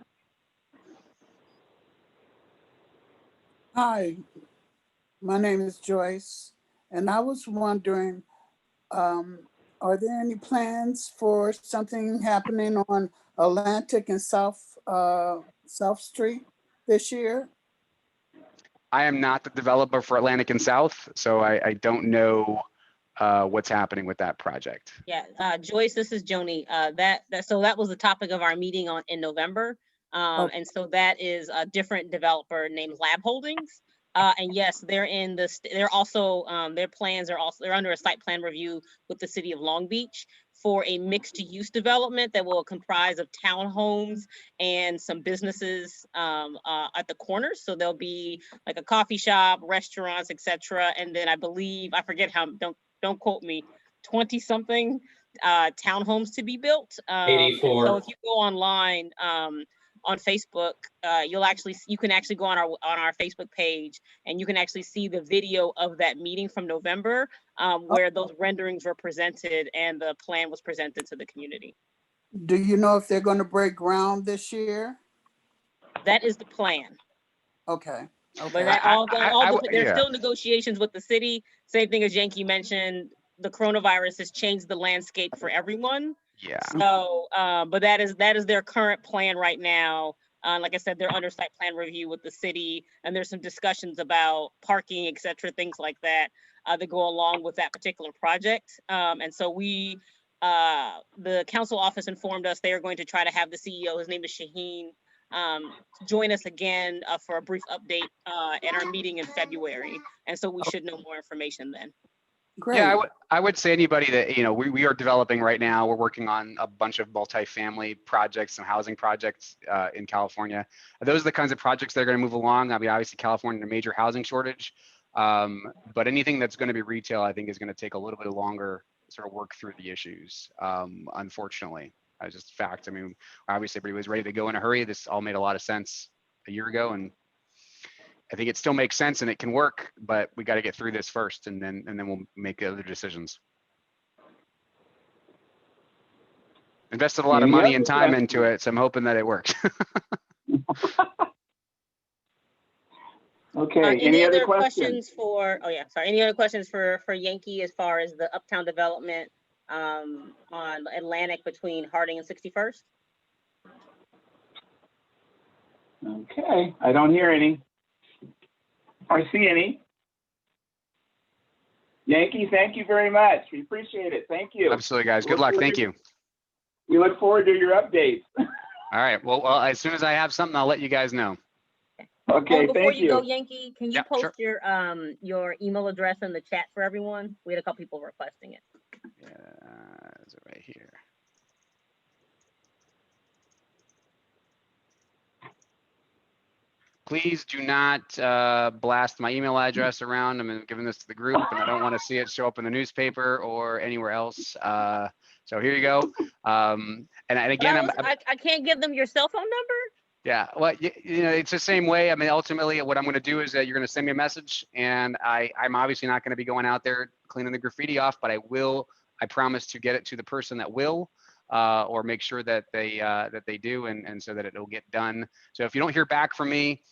Hi, my name is Joyce, and I was wondering, are there any plans for something happening on Atlantic and South Street this year? I am not the developer for Atlantic and South, so I don't know what's happening with that project. Yeah, Joyce, this is Joni. So that was the topic of our meeting in November. And so that is a different developer named Lab Holdings. And yes, they're they're also, their plans are also, they're under a site plan review with the city of Long Beach for a mixed use development that will comprise of townhomes and some businesses at the corners. So there'll be like a coffee shop, restaurants, etc. And then I believe, I forget how, don't quote me, 20 something townhomes to be built. 84. So if you go online on Facebook, you can actually go on our Facebook page and you can actually see the video of that meeting from November where those renderings were presented and the plan was presented to the community. Do you know if they're going to break ground this year? That is the plan. Okay. But there's still negotiations with the city. Same thing as Yankee mentioned, the coronavirus has changed the landscape for everyone. Yeah. So, but that is their current plan right now. Like I said, they're under site plan review with the city, and there's some discussions about parking, et cetera, things like that, that go along with that particular project. And so the council office informed us they are going to try to have the CEO, his name is Shaheen, join us again for a brief update at our meeting in February. And so we should know more information then. Great. Yeah, I would say anybody that, we are developing right now, we're working on a bunch of multifamily projects, some housing projects in California. Those are the kinds of projects that are going to move along. I mean, obviously California, a major housing shortage, but anything that's going to be retail, I think is going to take a little bit longer to sort of work through the issues, unfortunately. That's just fact. I mean, obviously everybody was ready to go in a hurry. This all made a lot of sense a year ago, and I think it still makes sense and it can work, but we got to get through this first, and then we'll make other decisions. Invested a lot of money and time into it, so I'm hoping that it works. Okay. Any other questions for? Oh yeah, sorry. Any other questions for Yankee as far as the uptown development on Atlantic between Harding and 61st? Okay, I don't hear any. Or see any. Yankee, thank you very much. We appreciate it. Thank you. Absolutely, guys. Good luck. Thank you. We look forward to your updates. All right. Well, as soon as I have something, I'll let you guys know. Okay, before thank you you. go, Yankee, can you post sure. your email address in the chat for everyone? We had a couple people requesting it. Yeah, is it right here? Please do not blast my email address around. I'm giving this to the group, and I don't want to see it show up in the newspaper or anywhere else. So here you go. And again, I can't give them your cell phone number. Yeah, well, it's the same way. I mean, ultimately, what I'm going to do is that you're going to send me a message, and I'm obviously not going to be going out there cleaning the graffiti off, but I promise to get it to the person that will, or make sure that they do, and so that it'll get done. So if you don't hear back from me,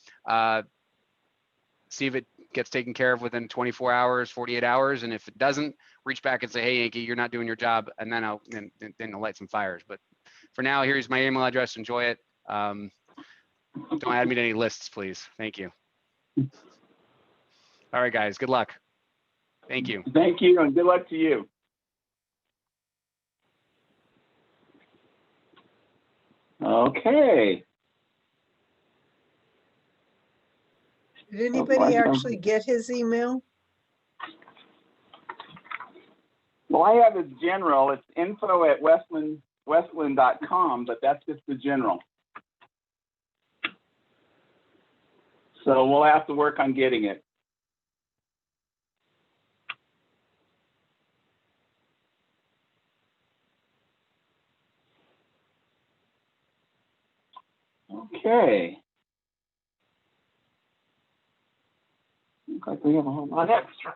see if it gets taken care of within 24 hours, 48 hours, and if it doesn't, reach back and say, hey, Yankee, you're not doing your job, and then I'll light some fires. But for now, here's my email address. Enjoy it. Don't add me to any lists, please. Thank you. All right, guys. Good luck. Thank you. Thank you, and good luck to you. Okay. Did anybody actually get his email? Well, I have his general. It's info@westland.com, but that's just the general. So we'll have to work on getting it. Okay. Looks like we have a whole lot extra.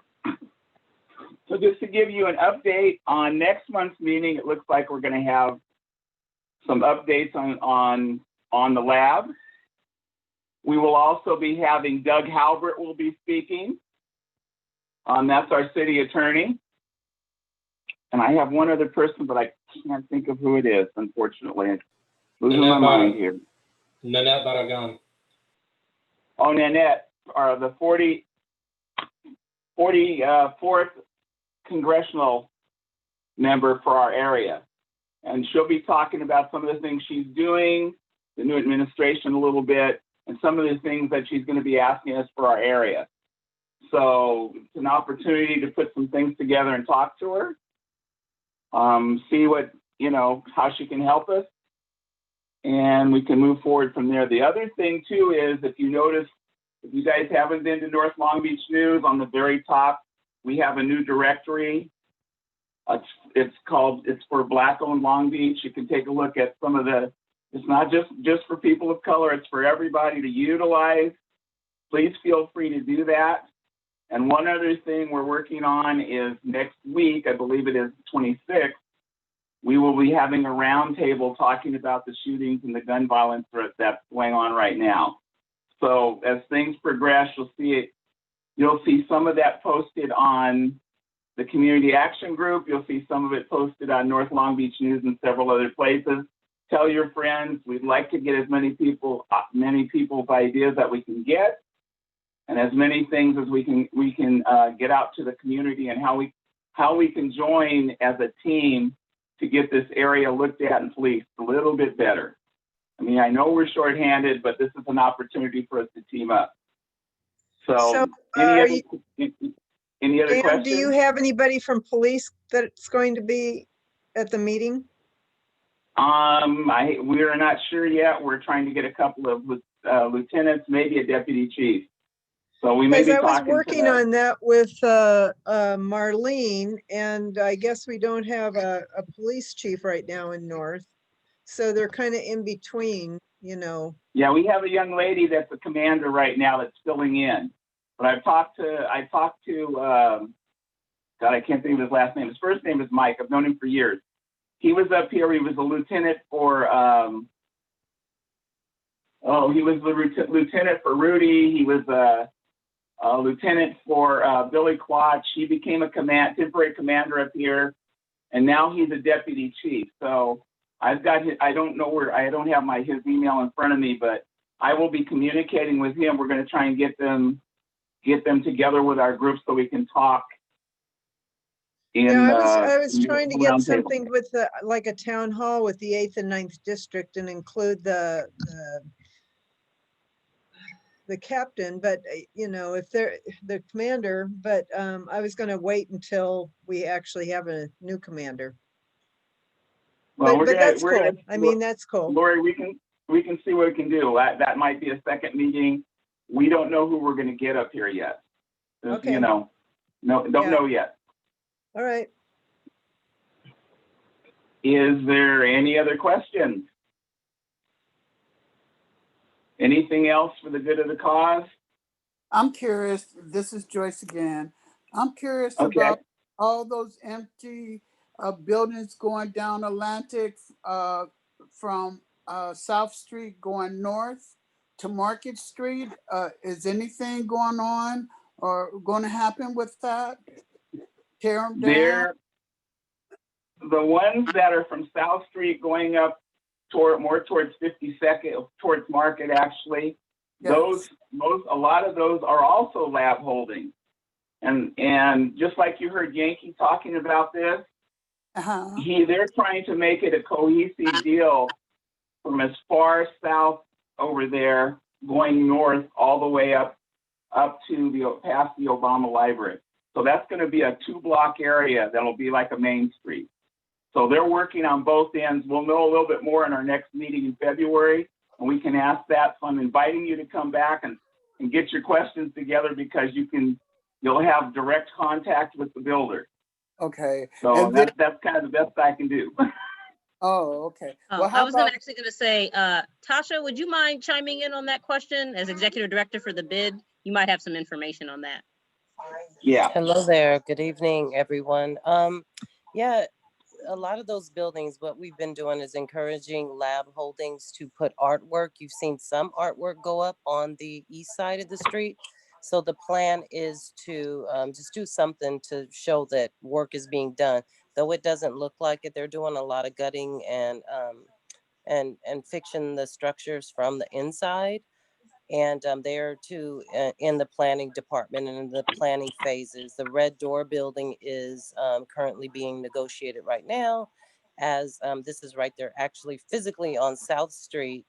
So just to give you an update on next month's meeting, it looks like we're going to have some updates on the lab. We will also be having Doug Halbert will be speaking. That's our city attorney. And I have one other person, but I can't think of who it is, unfortunately. It's losing my mind here. Nanette Barragan. Oh, Nanette, the 44th congressional member for our area. And she'll be talking about some of the things she's doing, the new administration a little bit, and some of the things that she's going to be asking us for our area. So it's an opportunity to put some things together and talk to her, see what, how she can help us, and we can move forward from there. The other thing too is, if you notice, if you guys haven't been to North Long Beach News, on the very top, we have a new directory. It's for Black-owned Long Beach. You can take a look at some of it's not just for people of color, it's for everybody to utilize. Please feel free to do that. And one other thing we're working on is next week, I believe it is 26th, we will be having a roundtable talking about the shootings and the gun violence that's going on right now. So as things progress, you'll see some of that posted on the Community Action Group. You'll see some of it posted on North Long Beach News and several other places. Tell your friends. We'd like to get as many people's ideas that we can get, and as many things as we can get out to the community, and how we can join as a team to get this area looked at and policed a little bit better. I mean, I know we're shorthanded, but this is an opportunity for us to team up. So any other questions? Do you have anybody from police that's going to be at the meeting? We're not sure yet. We're trying to get a couple of lieutenants, maybe a deputy chief. So we may be talking. I was working on that with Marlene, and I guess we don't have a police chief right now in North. So they're kind of in between, Yeah, we have a young lady that's a commander right now that's filling in. But I talked to God, I can't think of his last name. His first name is Mike. I've known him for years. He was up here. He was a lieutenant for, he was the lieutenant for Rudy. He was a lieutenant for Billy Quatch. He became a temporary commander up here, and now he's a deputy chief. So I've got I don't have his email in front of me, but I will be communicating with him. We're going to try and get them together with our group so we can talk. I was trying to get something with like a town hall with the 8th and 9th district and include the captain, but if they're the commander, but I was going to wait until we actually have a new commander. Well, but that's cool. I mean, that's cool. Lori, we can see what we can do. That might be a second meeting. We don't know who we're going to get up here yet. Okay. Don't know yet. All right. Is there any other questions? Anything else for the good of the cause? I'm curious, this is Joyce again. I'm curious about all those empty buildings going down Atlantic from South Street going north to Market Street. Is anything going on or going to happen with that? Tear them down? The ones that are from South Street going up more towards 52nd, towards Market, actually, yes. A lot of those are also lab holding. And just like you heard Yankee talking about this, they're trying to make it a cohesive deal from as far south over there, going north all the way up to past the Obama Library. So that's going to be a 2-block area that'll be like a main street. So they're working on both ends. We'll know a little bit more in our next meeting in February, and we can ask that. So I'm inviting you to come back and get your questions together, because you'll have direct contact with the builder. Okay. So that's kind of the best I can do. Oh, okay. Oh, Well, I how was gonna about, actually gonna say, Tasha, would you mind chiming in on that question as executive director for the bid? You might have some information on that. Yeah. Hello there. Good evening, everyone. Yeah, a lot of those buildings, what we've been doing is encouraging Lab Holdings to put artwork. You've seen some artwork go up on the east side of the street. So the plan is to just do something to show that work is being done. Though it doesn't look like it, they're doing a lot of gutting and fixing the structures from the inside. And they are too in the planning department and in the planning phases. The Red Door building is currently being negotiated right now, as this is right there, actually physically on South Street.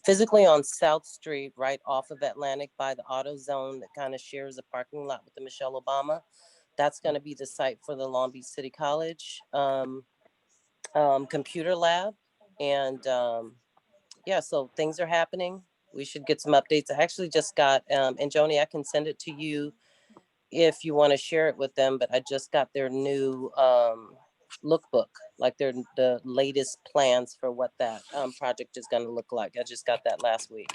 Physically on South Street, right off of Atlantic by the auto zone that kind of shares a parking lot with the Michelle Obama. That's going to be the site for the Long Beach City College computer lab. And yeah, so things are happening. We should get some updates. I actually just got, and Joni, I can send it to you if you want to share it with them, but I just got their new lookbook, like the latest plans for what that project is going to look like. I just got that last week.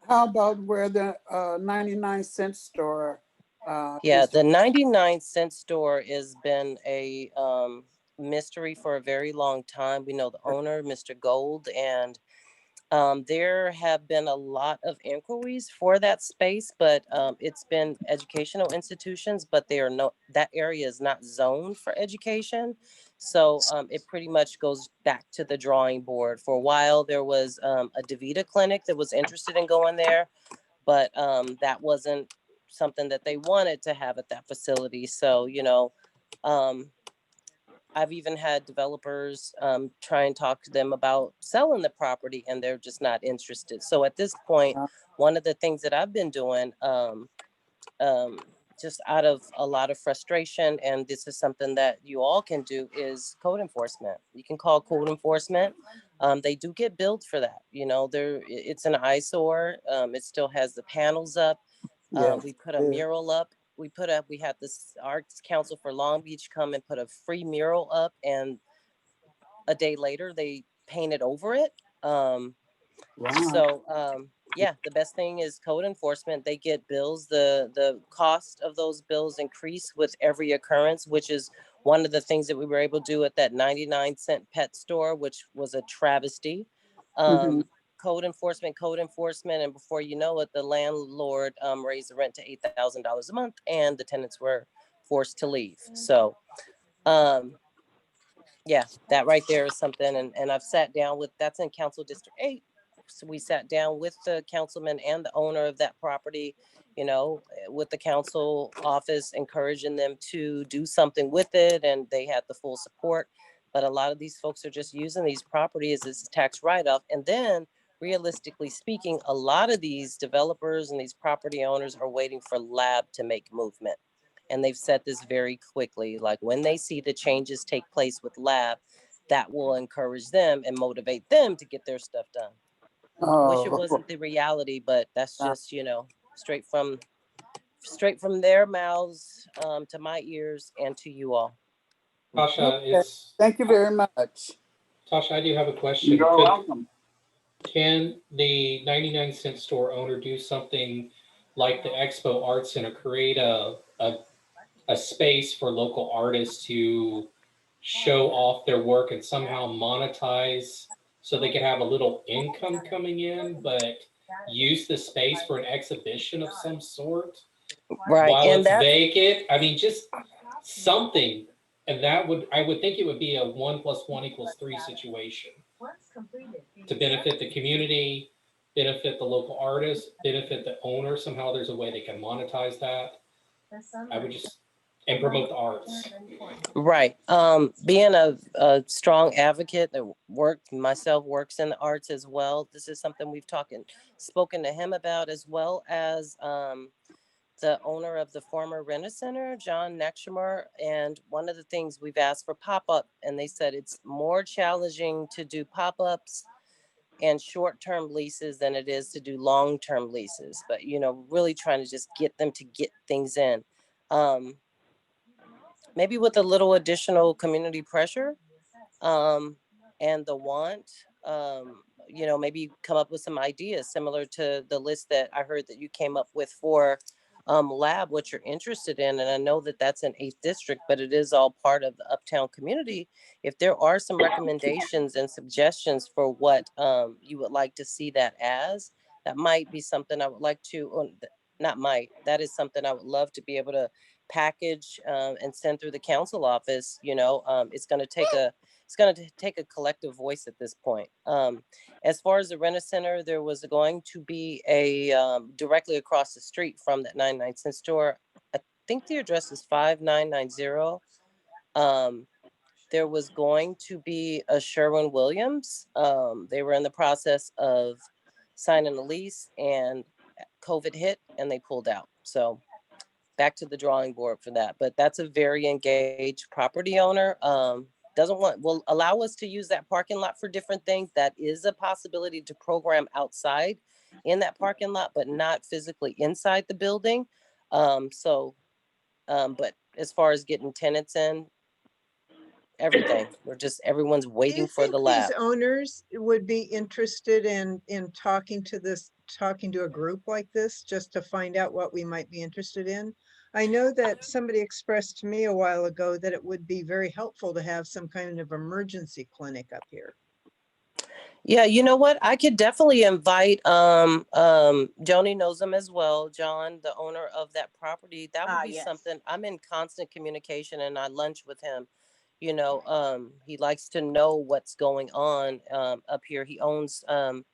how about where the 99-cent store? Yeah, is the 99-cent store has been a mystery for a very long time. We know the owner, Mr. Gold, and there have been a lot of inquiries for that space, but it's been educational institutions, but that area is not zoned for education. So it pretty much goes back to the drawing board. For a while, there was a DaVita clinic that was interested in going there, but that wasn't something that they wanted to have at that facility. So, I've even had developers try and talk to them about selling the property, and they're just not interested. So at this point, one of the things that I've been doing, just out of a lot of frustration, and this is something that you all can do, is code enforcement. You can call code enforcement. They do get billed for that. It's an eyesore. It still has the panels up. We put a mural up. We had this Arts Council for Long Beach come and put a free mural up, and a day later they painted over it. Yeah, the best thing is code enforcement. They get bills. The cost of those bills increase with every occurrence, which is one of the things that we were able to do at that 99-cent pet store, which was a travesty. Code enforcement, and before you know it, the landlord raised the rent to $8,000 a month, and the tenants were forced to leave. So, yeah, that right there is something. And I've sat down with, that's in Council District 8. So we sat down with the councilman and the owner of that property, with the council office, encouraging them to do something with it, and they had the full support. But a lot of these folks are just using these properties as a tax write-off, and then realistically speaking, a lot of these developers and these property owners are waiting for Lab to make movement. And they've said this very quickly, like when they see the changes take place with Lab, that will encourage them and motivate them to get their stuff done. I wish it wasn't the reality, but that's just, straight from their mouths to my ears and to you all. Tasha, Thank you very much. Tasha, I do have a question. You're welcome. Can the 99-cent store owner do something like the Expo Art Center, create a space for local artists to show off their work and somehow monetize, so they can have a little income coming in, but use the space for an exhibition of some sort? Right. While And it's that's vacant? I mean, just something. And I would think it would be a 1 + 1 = 3 situation to benefit the community, benefit the local artists, benefit the owner. Somehow there's a way they can monetize that. And promote the arts. right. Being a strong advocate that works in the arts as well. This is something we've spoken to him about, as well as the owner of the former Renner Center, John Nextremer. And one of the things we've asked for pop-up, and they said it's more challenging to do pop-ups and short-term leases than it is to do long-term leases. But, really trying to just get them to get things in. maybe with a little additional community pressure, and the want, maybe come up with some ideas similar to the list that I heard that you came up with for lab, what you're interested in. And I know that that's an 8th district, but it is all part of the Uptown community. If there are some recommendations and suggestions for what you would like to see that as, that might be something I would like to, not might, that is something I would love to be able to package and send through the council office. It's going to take a collective voice at this point. As far as the Rent-A-Center, there was going to be a directly across the street from that 99-cent store. I think the address is 5990. There was going to be a Sherwin-Williams. They were in the process of signing a lease, and COVID hit and they pulled out. So back to the drawing board for that. But that's a very engaged property owner. Will allow us to use that parking lot for different things. That is a possibility to program outside in that parking lot, but not physically inside the building. But as far as getting tenants in, everything, everyone's waiting for the lab. These owners would be interested in talking to a group like this, just to find out what we might be interested in. I know that somebody expressed to me a while ago that it would be very helpful to have some kind of emergency clinic up here. Yeah, you know what? I could definitely invite, Joni knows him as well, John, the owner of that property. That would be something. I'm in constant communication and I lunch with him. He likes to know what's going on up here. He owns a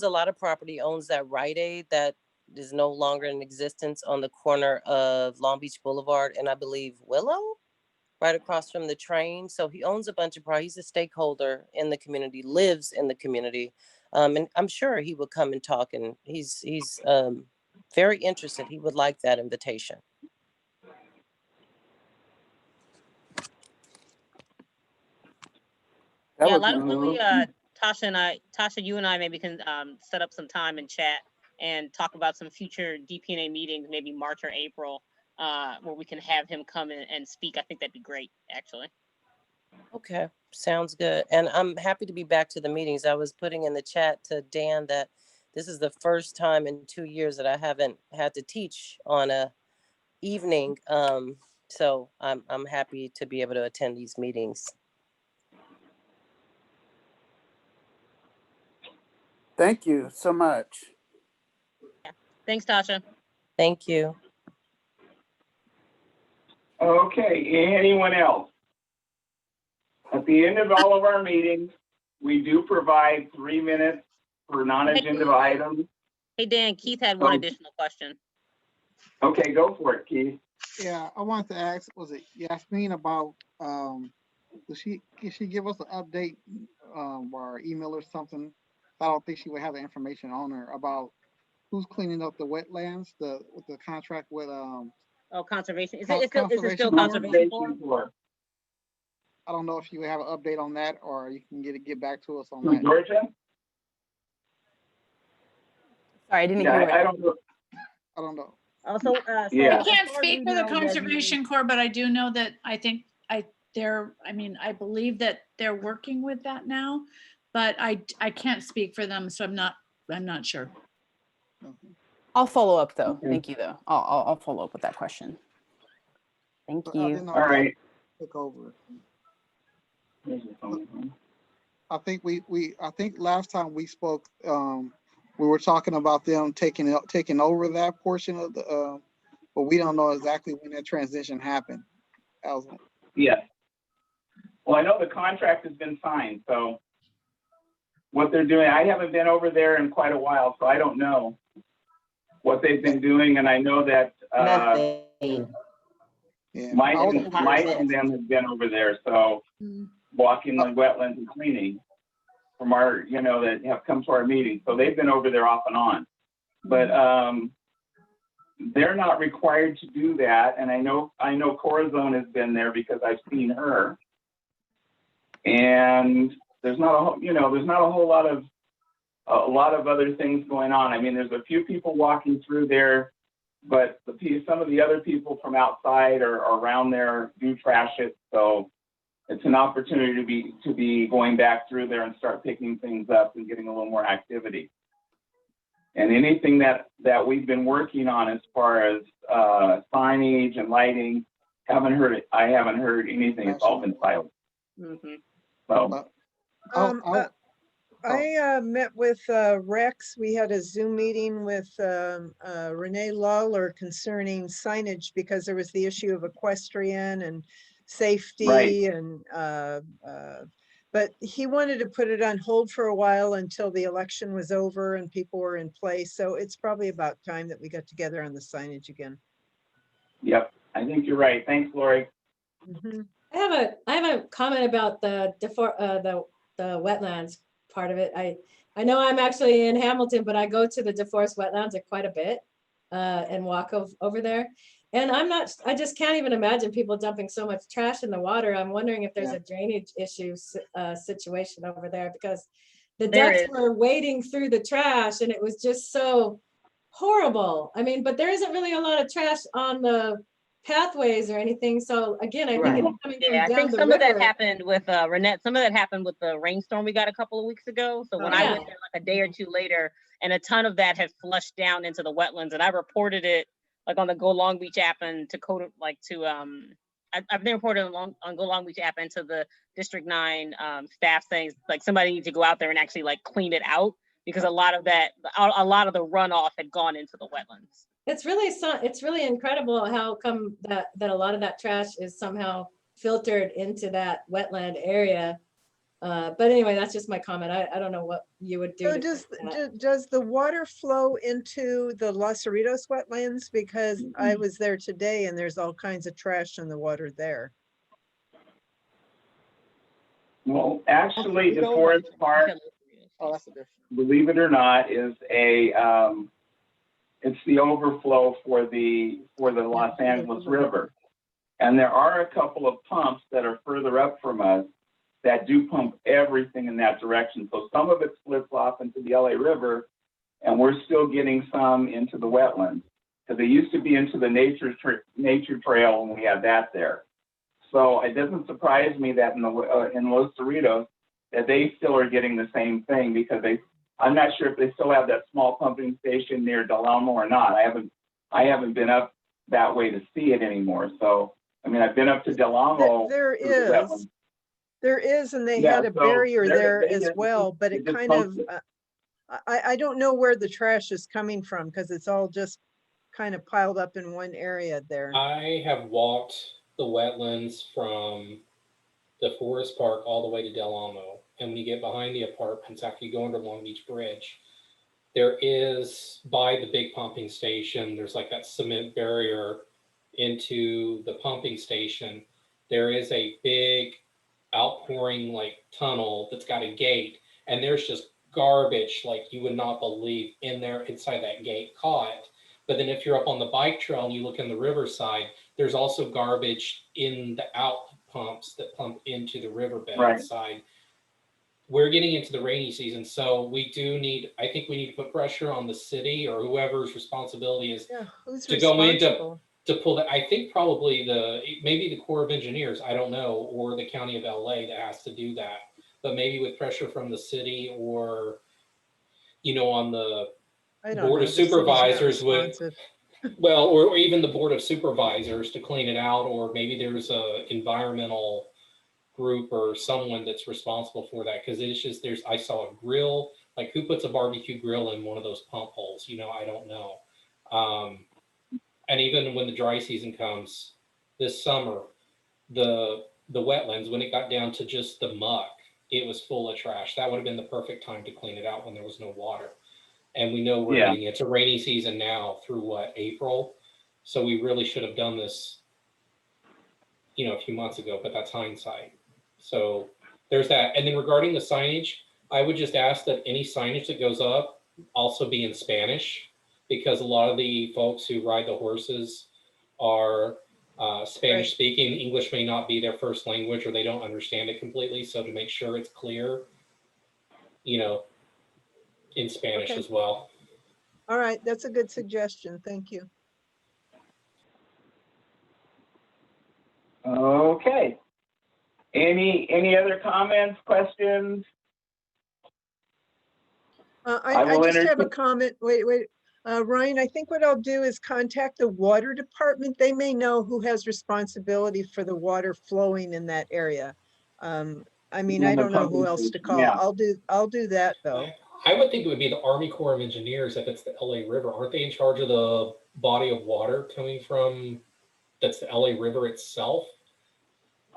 lot of property, owns that Rite Aid that is no longer in existence on the corner of Long Beach Boulevard and I believe Willow, right across from the train. So he owns a bunch of property. He's a stakeholder in the community, lives in the community. And I'm sure he would come and talk, and he's very interested. He would like that invitation. Yeah, why don't we, Tasha, you and I maybe can set up some time and chat and talk about some future DPNA meetings, maybe March or April, where we can have him come in and speak. I think that'd be great, actually. Okay, sounds good. And I'm happy to be back to the meetings. I was putting in the chat to Dan that this is the first time in 2 years that I haven't had to teach on a evening. So I'm happy to be able to attend these meetings. Thank you so much. Thanks, Tasha. Thank you. Okay, anyone else? At the end of all of our meetings, we do provide 3 minutes for non-agenda items. Hey, Dan, Keith had one additional question. Okay, go for it, Keith. Yeah, I wanted to ask, was it Yasmin about, can she give us an update or email or something? I don't think she would have the information on her about who's cleaning up the wetlands, with the contract with conservation. Is it still conservation board? I don't know if you have an update on that, or you can get back to us on that. Georgia? Sorry, I didn't hear. I don't know. I don't know. Also, I can't speak for the Conservation Corps, but I do know that I believe that they're working with that now, but I can't speak for them, so I'm not sure. I'll follow up though. Thank you though. I'll follow up with that question. Thank you. All right. Take over. I think I think last time we spoke, we were talking about them taking over that portion of the, but we don't know exactly when that transition happened. Yes. Well, I know the contract has been signed, so what they're doing, I haven't been over there in quite a while, so I don't know what they've been doing, and I know that Mike and them have been over there, so walking the wetlands and cleaning from our, that have come to our meetings. So they've been over there off and on, but they're not required to do that. And I know Corazon has been there because I've seen her, and there's not a whole lot of other things going on. I mean, there's a few people walking through there but some of the other people from outside or around there do trash it. So it's an opportunity to be going back through there and start picking things up and getting a little more activity. And anything that we've been working on as far as signage and lighting, I haven't heard anything. It's all been silent. Mm-hmm. So. I met with Rex. We had a Zoom meeting with Renee Lawler concerning signage because there was the issue of equestrian and safety. Right. And but he wanted to put it on hold for a while until the election was over and people were in place. So it's probably about time that we got together on the signage again. Yep, I think you're right. Thanks, Lori. Mm-hmm. I have a comment about the wetlands part of it. I know I'm actually in Hamilton, but I go to the DeForest wetlands quite a bit and walk over there. And I just can't even imagine people dumping so much trash in the water. I'm wondering if there's a drainage issue situation over there, because the ducks were wading through the trash and it was just so horrible. I mean, but there isn't really a lot of trash on the pathways or anything. So again, I think it's coming from down I think the some river. of that happened with Renette. Some of that happened with the rainstorm we got a couple of weeks ago. So when I went there like a day or two later, and a ton of that had flushed down into the wetlands, and I reported it like on the Go Long Beach app and I've been reported on Go Long Beach app and to the District 9 staff saying like somebody needs to go out there and actually like clean it out, because a lot of the runoff had gone into the wetlands. It's really incredible how come that a lot of that trash is somehow filtered into that wetland area. But anyway, that's just my comment. I don't know what you would do. So does the water flow into the Los Cerritos wetlands? Because I was there today and there's all kinds of trash in the water there. Well, actually, the Forest Park, believe it or not, is it's the overflow for the Los Angeles River. And there are a couple of pumps that are further up from us that do pump everything in that direction. So some of it splits off into the LA River, and we're still getting some into the wetlands, because it used to be into the nature trail when we had that there. So it doesn't surprise me that in Los Cerritos that they still are getting the same thing, because I'm not sure if they still have that small pumping station near Del Amo or not. I haven't been up that way to see it anymore. So I mean, I've been up to Del Amo. There is, and they had a barrier there as well, but it kind of, I don't know where the trash is coming from, because it's all just kind of piled up in one area there. I have walked the wetlands from the Forest Park all the way to Del Amo. And when you get behind the apartments, after you go under Long Beach Bridge, there is, by the big pumping station, there's like that cement barrier into the pumping station. There is a big outpouring like tunnel that's got a gate, and there's just garbage like you would not believe in there inside that gate caught. But then if you're up on the bike trail and you look in the riverside, there's also garbage in the out pumps that pump into the riverbed side. We're getting into the rainy season, so we think we need to put pressure on the city or whoever's responsibility is to go in to pull that. I think probably maybe the Corps of Engineers, I don't know, or the County of LA that has to do that. But maybe with pressure from the city or, on the Board of Supervisors or even the Board of Supervisors to clean it out, or maybe there's a environmental group or someone that's responsible for that, because it's just I saw a grill, like who puts a barbecue grill in one of those pump holes? I don't know. And even when the dry season comes this summer, the wetlands, when it got down to just the muck, it was full of trash. That would have been the perfect time to clean it out when there was no water. And we know we're getting into rainy season now through April. So we really should have done this, a few months ago, but that's hindsight. So there's that. And then regarding the signage, I would just ask that any signage that goes up also be in Spanish, because a lot of the folks who ride the horses are Spanish speaking. English may not be their first language, or they don't understand it completely. So to make sure it's clear, in Spanish as well. All right, that's a good suggestion. Thank you. Any other comments, questions? I will just have a entertain- comment. Wait. Ryan, I think what I'll do is contact the water department. They may know who has responsibility for the water flowing in that area. I mean, I And the don't know who pumping else to station, call. yeah. I'll do that though. I would think it would be the Army Corps of Engineers if it's the LA River. Aren't they in charge of the body of water coming from, that's the LA River itself?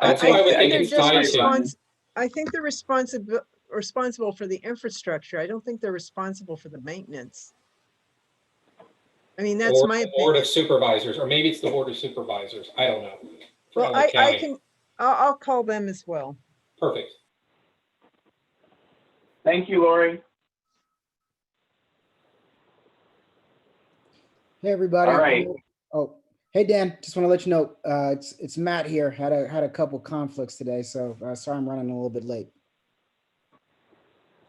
That's who I would think they're it's just tied to. I think they're responsible for the infrastructure. I don't think they're responsible for the maintenance. I mean, that's Or my the Board opinion. of Supervisors, or maybe it's the Board of Supervisors. I don't know. For Well, LA County. I'll call them as well. Perfect. Thank you, Lori. Hey, everybody. All right. Oh, hey, Dan, just want to let you know, it's Matt here. Had a couple conflicts today, so sorry I'm running a little bit late.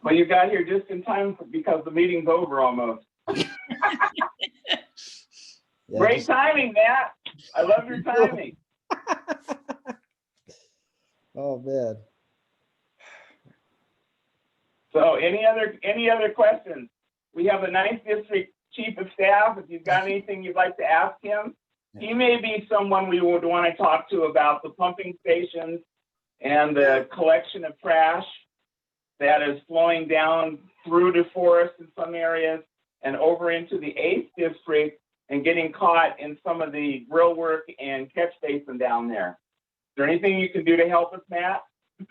Well, you got here just in time because the meeting's over almost. Yeah, Great timing, Matt. I love your timing. Oh, man. So any other questions? We have the 9th District Chief of Staff. If you've got anything you'd like to ask him, he may be someone we would want to talk to about the pumping stations and the collection of trash that is flowing down through DeForest in some areas and over into the 8th District and getting caught in some of the grill work and catch basin down there. Is there anything you can do to help us, Matt?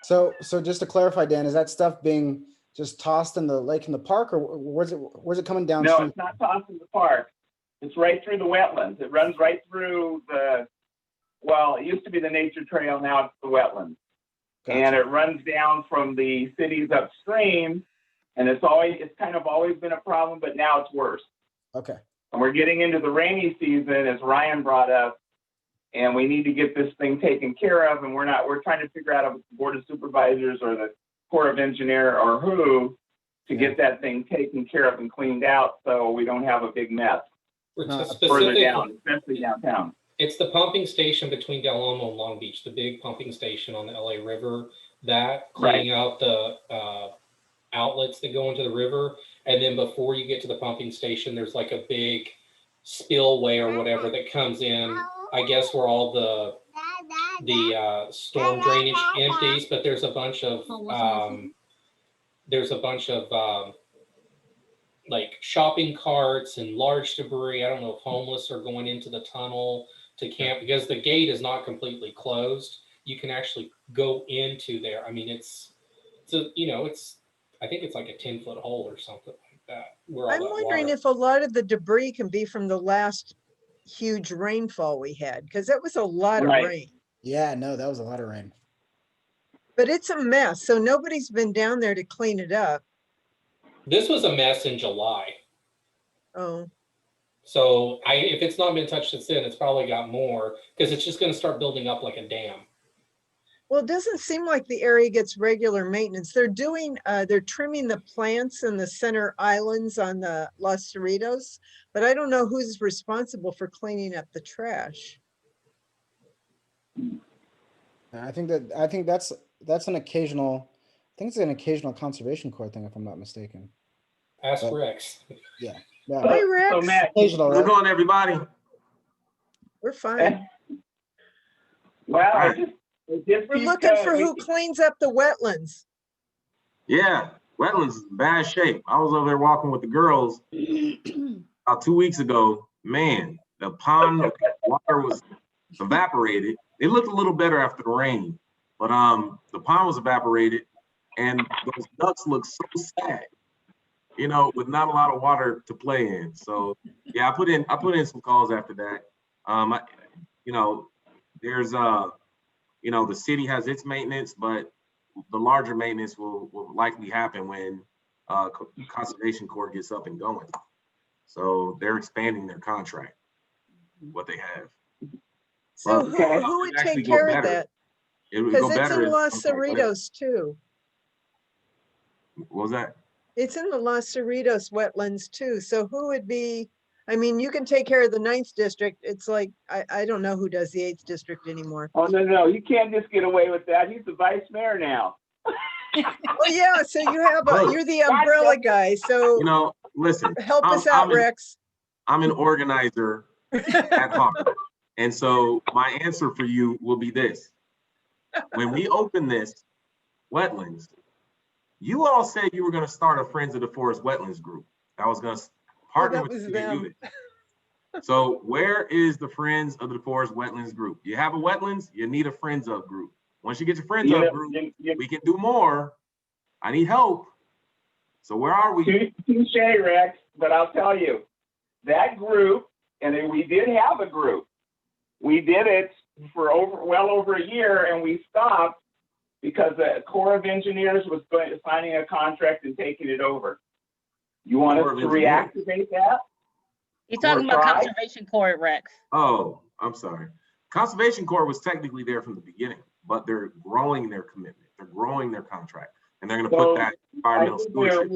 So just to clarify, Dan, is that stuff being just tossed in the lake in the park, or where's it coming No, downstream? it's not tossed in the park. It's right through the wetlands. It runs right through it used to be the nature trail, now it's the wetlands. Gotcha. And it runs down from the cities upstream, and it's kind of always been a problem, but now it's worse. Okay. And we're getting into the rainy season, as Ryan brought up, and we need to get this thing taken care of, and we're trying to figure out if it's the Board of Supervisors or the Corps of Engineer or who to get that thing taken care of and cleaned out so we don't have a big mess further down, especially downtown. It's the pumping station between Del Amo and Long Beach, the big pumping station on the LA River, that cleaning out the outlets that go into the river. And then before you get to the pumping station, there's like a big spillway or whatever that comes in, I guess where all the storm drainage empties, but there's a bunch of like shopping carts and large debris. I don't know if homeless are going into the tunnel to camp because the gate is not completely closed. You can actually go into there. I mean, I think it's like a 10-foot hole or something like that. I'm wondering if a lot of the debris can be from the last huge rainfall we had, because that was a lot of rain. Yeah, no, that was a lot of rain. But it's a mess, so nobody's been down there to clean it up. This was a mess in July. Oh. So if it's not been touched since then, it's probably got more because it's just going to start building up like a dam. Well, it doesn't seem like the area gets regular maintenance. They're trimming the plants in the center islands on the Los Cerritos, but I don't know who's responsible for cleaning up the trash. I think that's an occasional. I think it's an occasional Conservation Corps thing, if I'm not mistaken. Ask Rex. Yeah. Hey, Rex. So Matt, Occasional, How's it right? going, everybody? We're fine. Well, We're looking for who cleans up the wetlands. Yeah, wetlands is in bad shape. I was over there walking with the girls about 2 weeks ago. Man, the pond water was evaporated. It looked a little better after the rain, but the pond was evaporated, and those ducks look so sad, with not a lot of water to play in. So yeah, I put in some calls after that. There's the city has its maintenance, but the larger maintenance will likely happen when Conservation Corps gets up and going. So they're expanding their contract, what they have. So who would take care of that? Because it's in Los Cerritos too. What was that? It's in the Los Cerritos wetlands too. So who would be, I mean, you can take care of the 9th district. It's like, I don't know who does the 8th district anymore. Oh, no, you can't just get away with that. He's the vice mayor now. Well, yeah, so you have, Look, you're the umbrella guy, so You know, listen. help us out, I'm an- Rex. I'm an organizer at heart. And so my answer for you will be this. When we open this wetlands, you all said you were going to start a Friends of the Forest Wetlands group. I was going to partner that with was you to them. do it. So where is the Friends of the Forest Wetlands group? You have a wetlands, you need a Friends of group. Once you get your Friends of group, we can do more. I need help. So where are we? Touche, Rex, but I'll tell you, that group, and then we did have a group. We did it for well over a year, and we stopped because the Corps of Engineers was signing a contract and taking it over. You want us to reactivate that? He's talking about Conservation Corps, Rex. Oh, I'm sorry. Conservation Corps was technically there from the beginning, but they're growing their commitment. They're growing their contract, and they're going to put that environmental stewardship.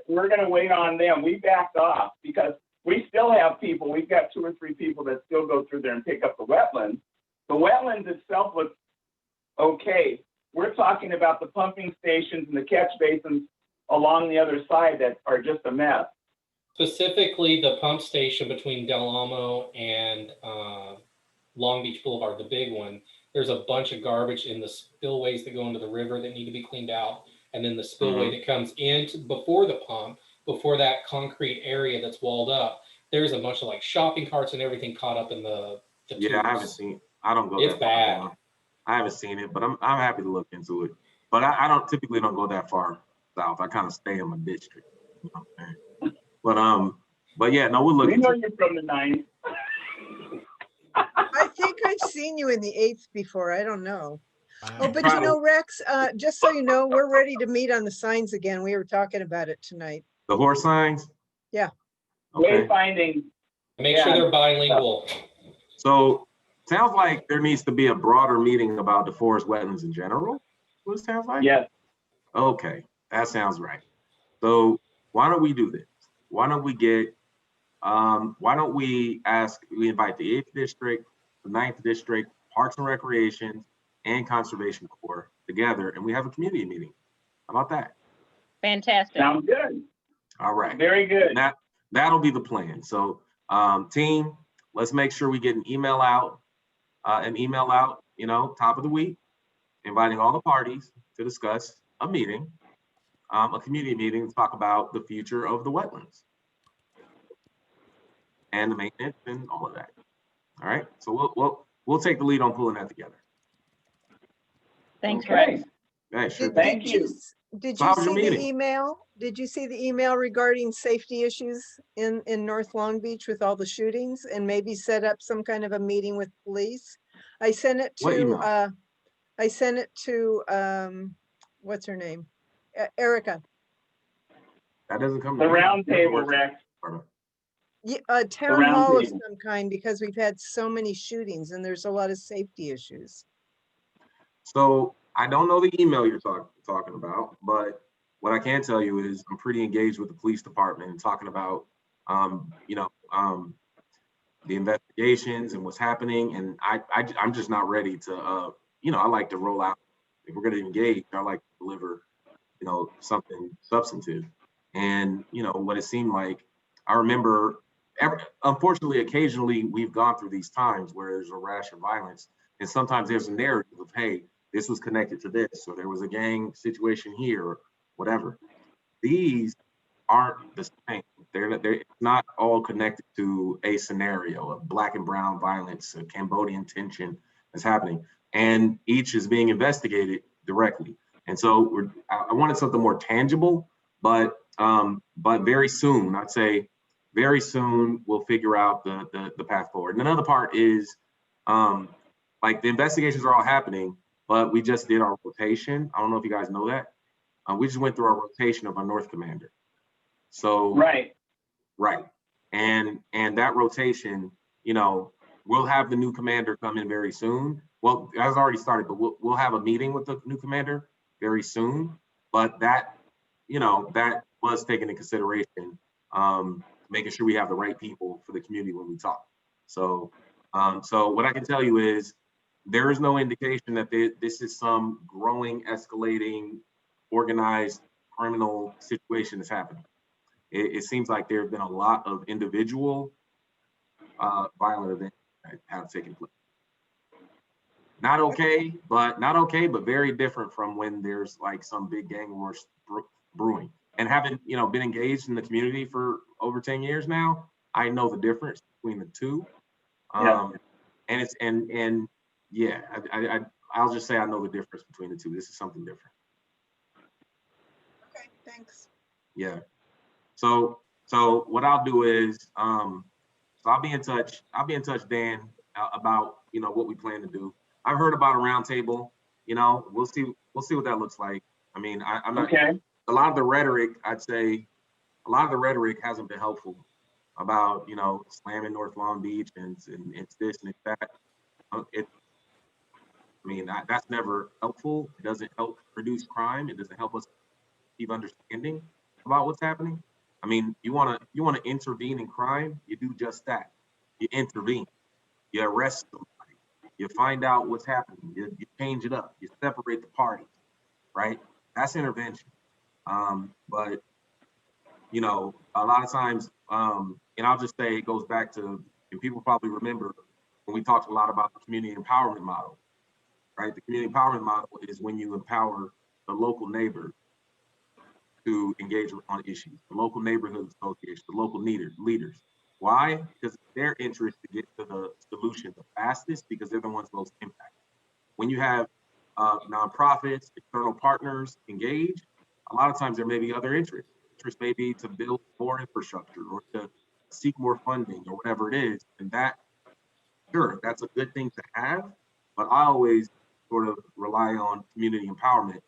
We're gonna wait on them. We backed off because we still have people. We've got 2 or 3 people that still go through there and pick up the wetlands. The wetlands itself was okay. We're talking about the pumping stations and the catch basins along the other side that are just a mess. Specifically, the pump station between Del Amo and Long Beach Boulevard, the big one. There's a bunch of garbage in the spillways that go into the river that need to be cleaned out. And then the spillway that comes into before the pump, before that concrete area that's walled up, there's a bunch of like shopping carts and everything caught up in the Yeah, I haven't seen. I don't go. It's that far bad. down. I haven't seen it, but I'm happy to look into it. But I don't typically don't go that far south. I kind of stay in my district. You know what I'm saying? But yeah, no, we'll look. We know into it. you're from the 9th. I think I've seen you in the 8th before. I don't know. Oh, but you know, Rex, just so you know, we're ready to meet on the signs again. We were talking about it tonight. The horse signs. Yeah. Okay. Wayfinding. Make sure they're bilingual. So sounds like there needs to be a broader meeting about the forest wetlands in general. What it sounds like? Yes. Okay, that sounds right. So why don't we do this? Why don't we get, why don't we invite the 8th district, the 9th district, Parks and Recreation, and Conservation Corps together, and we have a community meeting. How about that? Fantastic. Sounds good. All right. Very good. That'll be the plan. So team, let's make sure we get an email out, you know, top of the week, inviting all the parties to discuss a meeting, a community meeting to talk about the future of the wetlands and the maintenance and all of that. All right. So we'll take the lead on pulling that together. Thanks, Okay. Rex. Hey, sure. Thank you. Did So you how was see your the meeting? email? Did you see the email regarding safety issues in North Long Beach with all the shootings and maybe set up some kind of a meeting with police? I sent it What email? to, what's her name? Erica. That doesn't come. The round table, Rex. Yeah, a town round hall of table. some kind, because we've had so many shootings and there's a lot of safety issues. So I don't know the email you're talking about, but what I can tell you is I'm pretty engaged with the police department and talking about, the investigations and what's happening. And I'm just not ready to, I like to roll out. If we're going to engage, I like to deliver, something substantive. And, what it seemed like, I remember, unfortunately, occasionally we've gone through these times where there's a rash of violence. And sometimes there's a narrative of, hey, this was connected to this, or there was a gang situation here, or whatever. These aren't the same. They're not all connected to a scenario of Black and brown violence, a Cambodian tension that's happening, and each is being investigated directly. And so I wanted something more tangible, but very soon, I'd say very soon we'll figure out the path forward. And another part is, like, the investigations are all happening, but we just did our rotation. I don't know if you guys know that. We just went through our rotation of our North Commander. So right. And that rotation, we'll have the new commander come in very soon. Well, it has already started, but we'll have a meeting with the new commander very soon. But that was taken into consideration making sure we have the right people for the community when we talk. So, so what I can tell you is there is no indication that this is some growing, escalating, organized criminal situation that's happening. It seems like there have been a lot of individual violent events that have taken place. Not okay, but very different from when there's like some big gang wars brewing. And having, you know, been engaged in the community for over 10 years now, I know the difference between the two. And it's yeah, I'll just say I know the difference between the two. This is something different. Okay, thanks. Yeah. So what I'll do is, so I'll be in touch. Dan, about, you know, what we plan to do. I've heard about a roundtable. You know, we'll see what that looks like. I mean, I'm not. Okay. A lot of the rhetoric, I'd say, hasn't been helpful about, you know, slamming North Long Beach and it's this and it's that. That's never helpful. It doesn't help reduce crime. It doesn't help us keep understanding about what's happening. I mean, you want to intervene in crime, you do just that. You intervene. You arrest somebody. You find out what's happening. You change it up. You separate the parties, right? That's intervention. But, you know, a lot of times, and I'll just say it goes back to, and people probably remember when we talked a lot about the community empowerment model, right? The community empowerment model is when you empower the local neighbor to engage on issues, the local neighborhood association, the local leaders. Why? Because it's their interest to get to the solution the fastest, because they're the ones most impacted. When you have nonprofits, external partners engage, a lot of times there may be other interests. Interest may be to build more infrastructure or to seek more funding or whatever it is. And that, sure, that's a good thing to have, but I always sort of rely on community empowerment.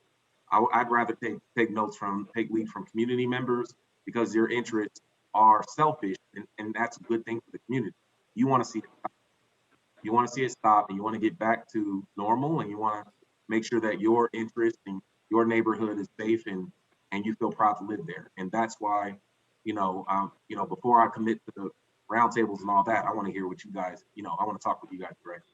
I'd rather take lead from community members, because their interests are selfish, and that's a good thing for the community. You want to see it stop. You want to see it stop, and you want to get back to normal, and you want to make sure that your interest in your neighborhood is safe and you feel proud to live there. And that's why, before I commit to the roundtables and all that, I want to hear what you guys, I want to talk with you guys directly.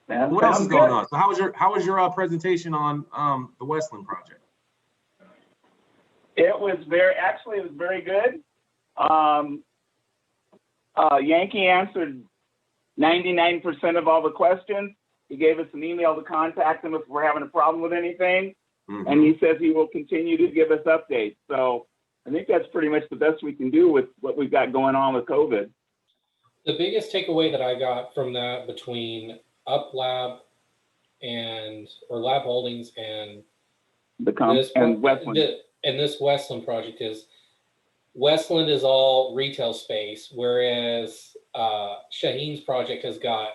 What else is going on? So how was your presentation on the Westland project? It was very good. Yankee answered 99% of all the questions. He gave us an email to contact him if we're having a problem with anything. Mm-hmm. And he says he will continue to give us updates. So I think that's pretty much the best we can do with what we've got going on with COVID. The biggest takeaway that I got from that between UpLab or Lab Holdings and Westland. This Westland project is Westland is all retail space, whereas Shaheen's project has got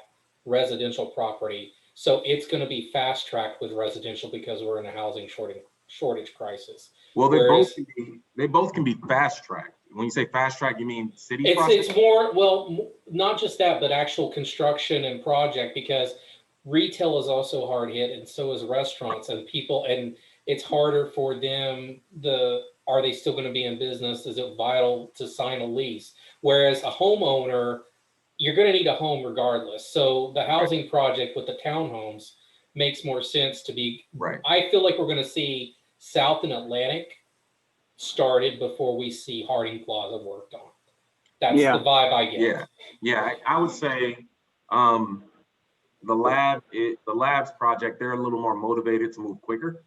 residential property. So it's going to be fast tracked with residential because we're in a housing shortage crisis. Well, they both can be fast tracked. When you say fast track, you mean city? It's more, well, not just that, but actual construction and project, because retail is also hard hit, and so is restaurants and people, and it's harder for them. Are they still going to be in business? Is it vital to sign a lease? Whereas a homeowner, you're going to need a home regardless. So the housing project with the townhomes makes more sense to be. Right. I feel like we're going to see South and Atlantic started before we see Harding Plaza worked on. That's the vibe I get. Yeah. I would say the labs project, they're a little more motivated to move quicker.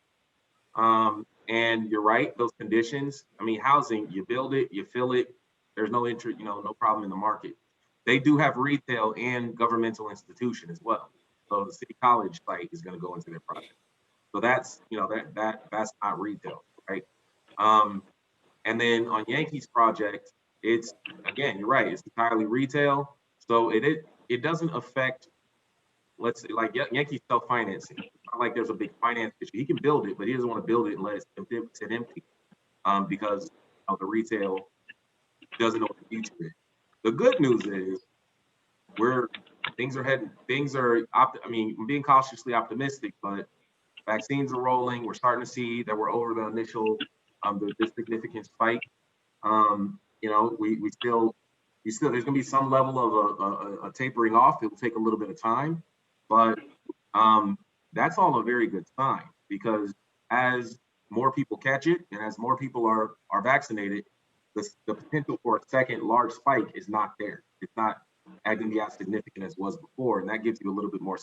And you're right, those conditions. I mean, housing, you build it, you fill it. There's no interest, no problem in the market. They do have retail and governmental institution as well. So the City College site is going to go into their project. So that's, that's not retail, right? And then on Yankees project, it's, again, you're right, it's entirely retail. So it doesn't affect, let's say, like Yankees self-financing. It's not like there's a big finance issue. He can build it, but he doesn't want to build it unless it's empty, because of the retail doesn't know what the future is. The good news is I'm being cautiously optimistic, but vaccines are rolling. We're starting to see that we're over the initial, the significant spike You know, we still, there's gonna be some level of a tapering off. It will take a little bit of time, but that's all a very good sign, because as more people catch it and as more people are vaccinated, the potential for a second large spike is not there. It's not going to be as significant as it was before, and that gives you a little bit more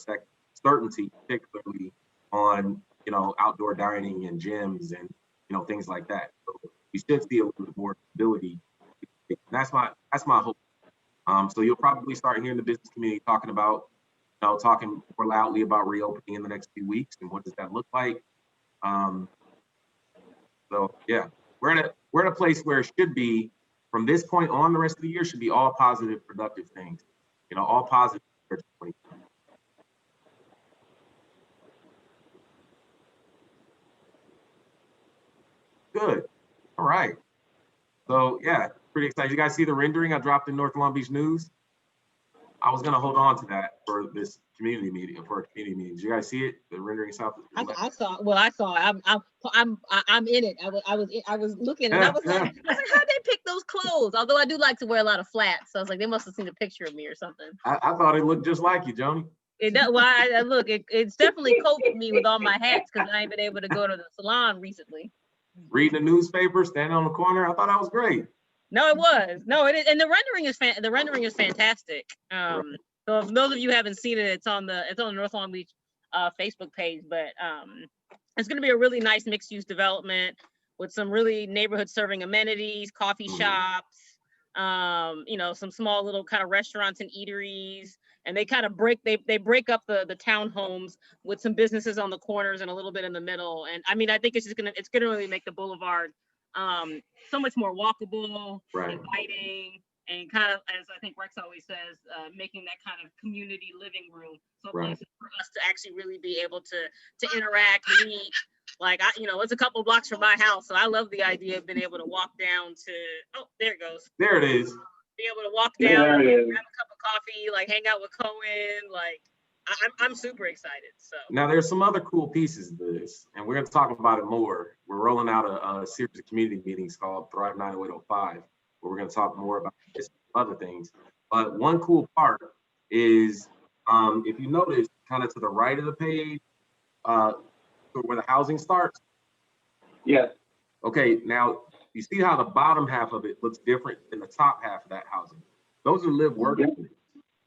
certainty, particularly on, you know, outdoor dining and gyms and, you know, things like that. So we should see a little bit more stability. And that's my hope. So you'll probably start hearing the business community talking more loudly about reopening in the next few weeks, and what does that look like. So yeah, we're in a place where it should be, from this point on, the rest of the year should be all positive, productive things. You know, all positive. Good. All right. So yeah, pretty excited. You guys see the rendering I dropped in North Long Beach News? I was gonna hold on to that for this community meeting, for a community meeting. Did you guys see it? The rendering south. I saw it. I'm in it. I was looking, and I was like, how'd they pick those clothes? Although I do like to wear a lot of flats, so I was like, they must have seen a picture of me or something. I thought it looked just like you, Joni. It does. Well, look, it's definitely coped me with all my hats, because I ain't been able to go to the salon recently. Reading the newspaper, standing on the corner. I thought that was great. No, it was. No, it is. And the rendering is fantastic. So if those of you haven't seen it, it's on the North Long Beach Facebook page. But it's going to be a really nice mixed-use development with some really neighborhood serving amenities, coffee shops, you know, some small little kind of restaurants and eateries. And they kind of break up the townhomes with some businesses on the corners and a little bit in the middle. And I mean, I think it's gonna really make the boulevard so much more walkable, inviting, and kind of, as I think Rex always says, making that kind of community living room. So places for us to actually really be able to interact, meet. Like, it's a couple blocks from my house, so I love the idea of being able to walk down to, oh, there it goes. There it is. Be able to walk down, grab a cup of coffee, like hang out with Cohen. Like, I'm super excited. So now there's some other cool pieces to this, and we're going to talk about it more. We're rolling out a series of community meetings called Thrive 90805, where we're going to talk more about this and other things. But one cool part is, if you notice, kind of to the right of the page, where the housing starts. Yes. Okay, now you see how the bottom half of it looks different than the top half of that housing. Those are live work units.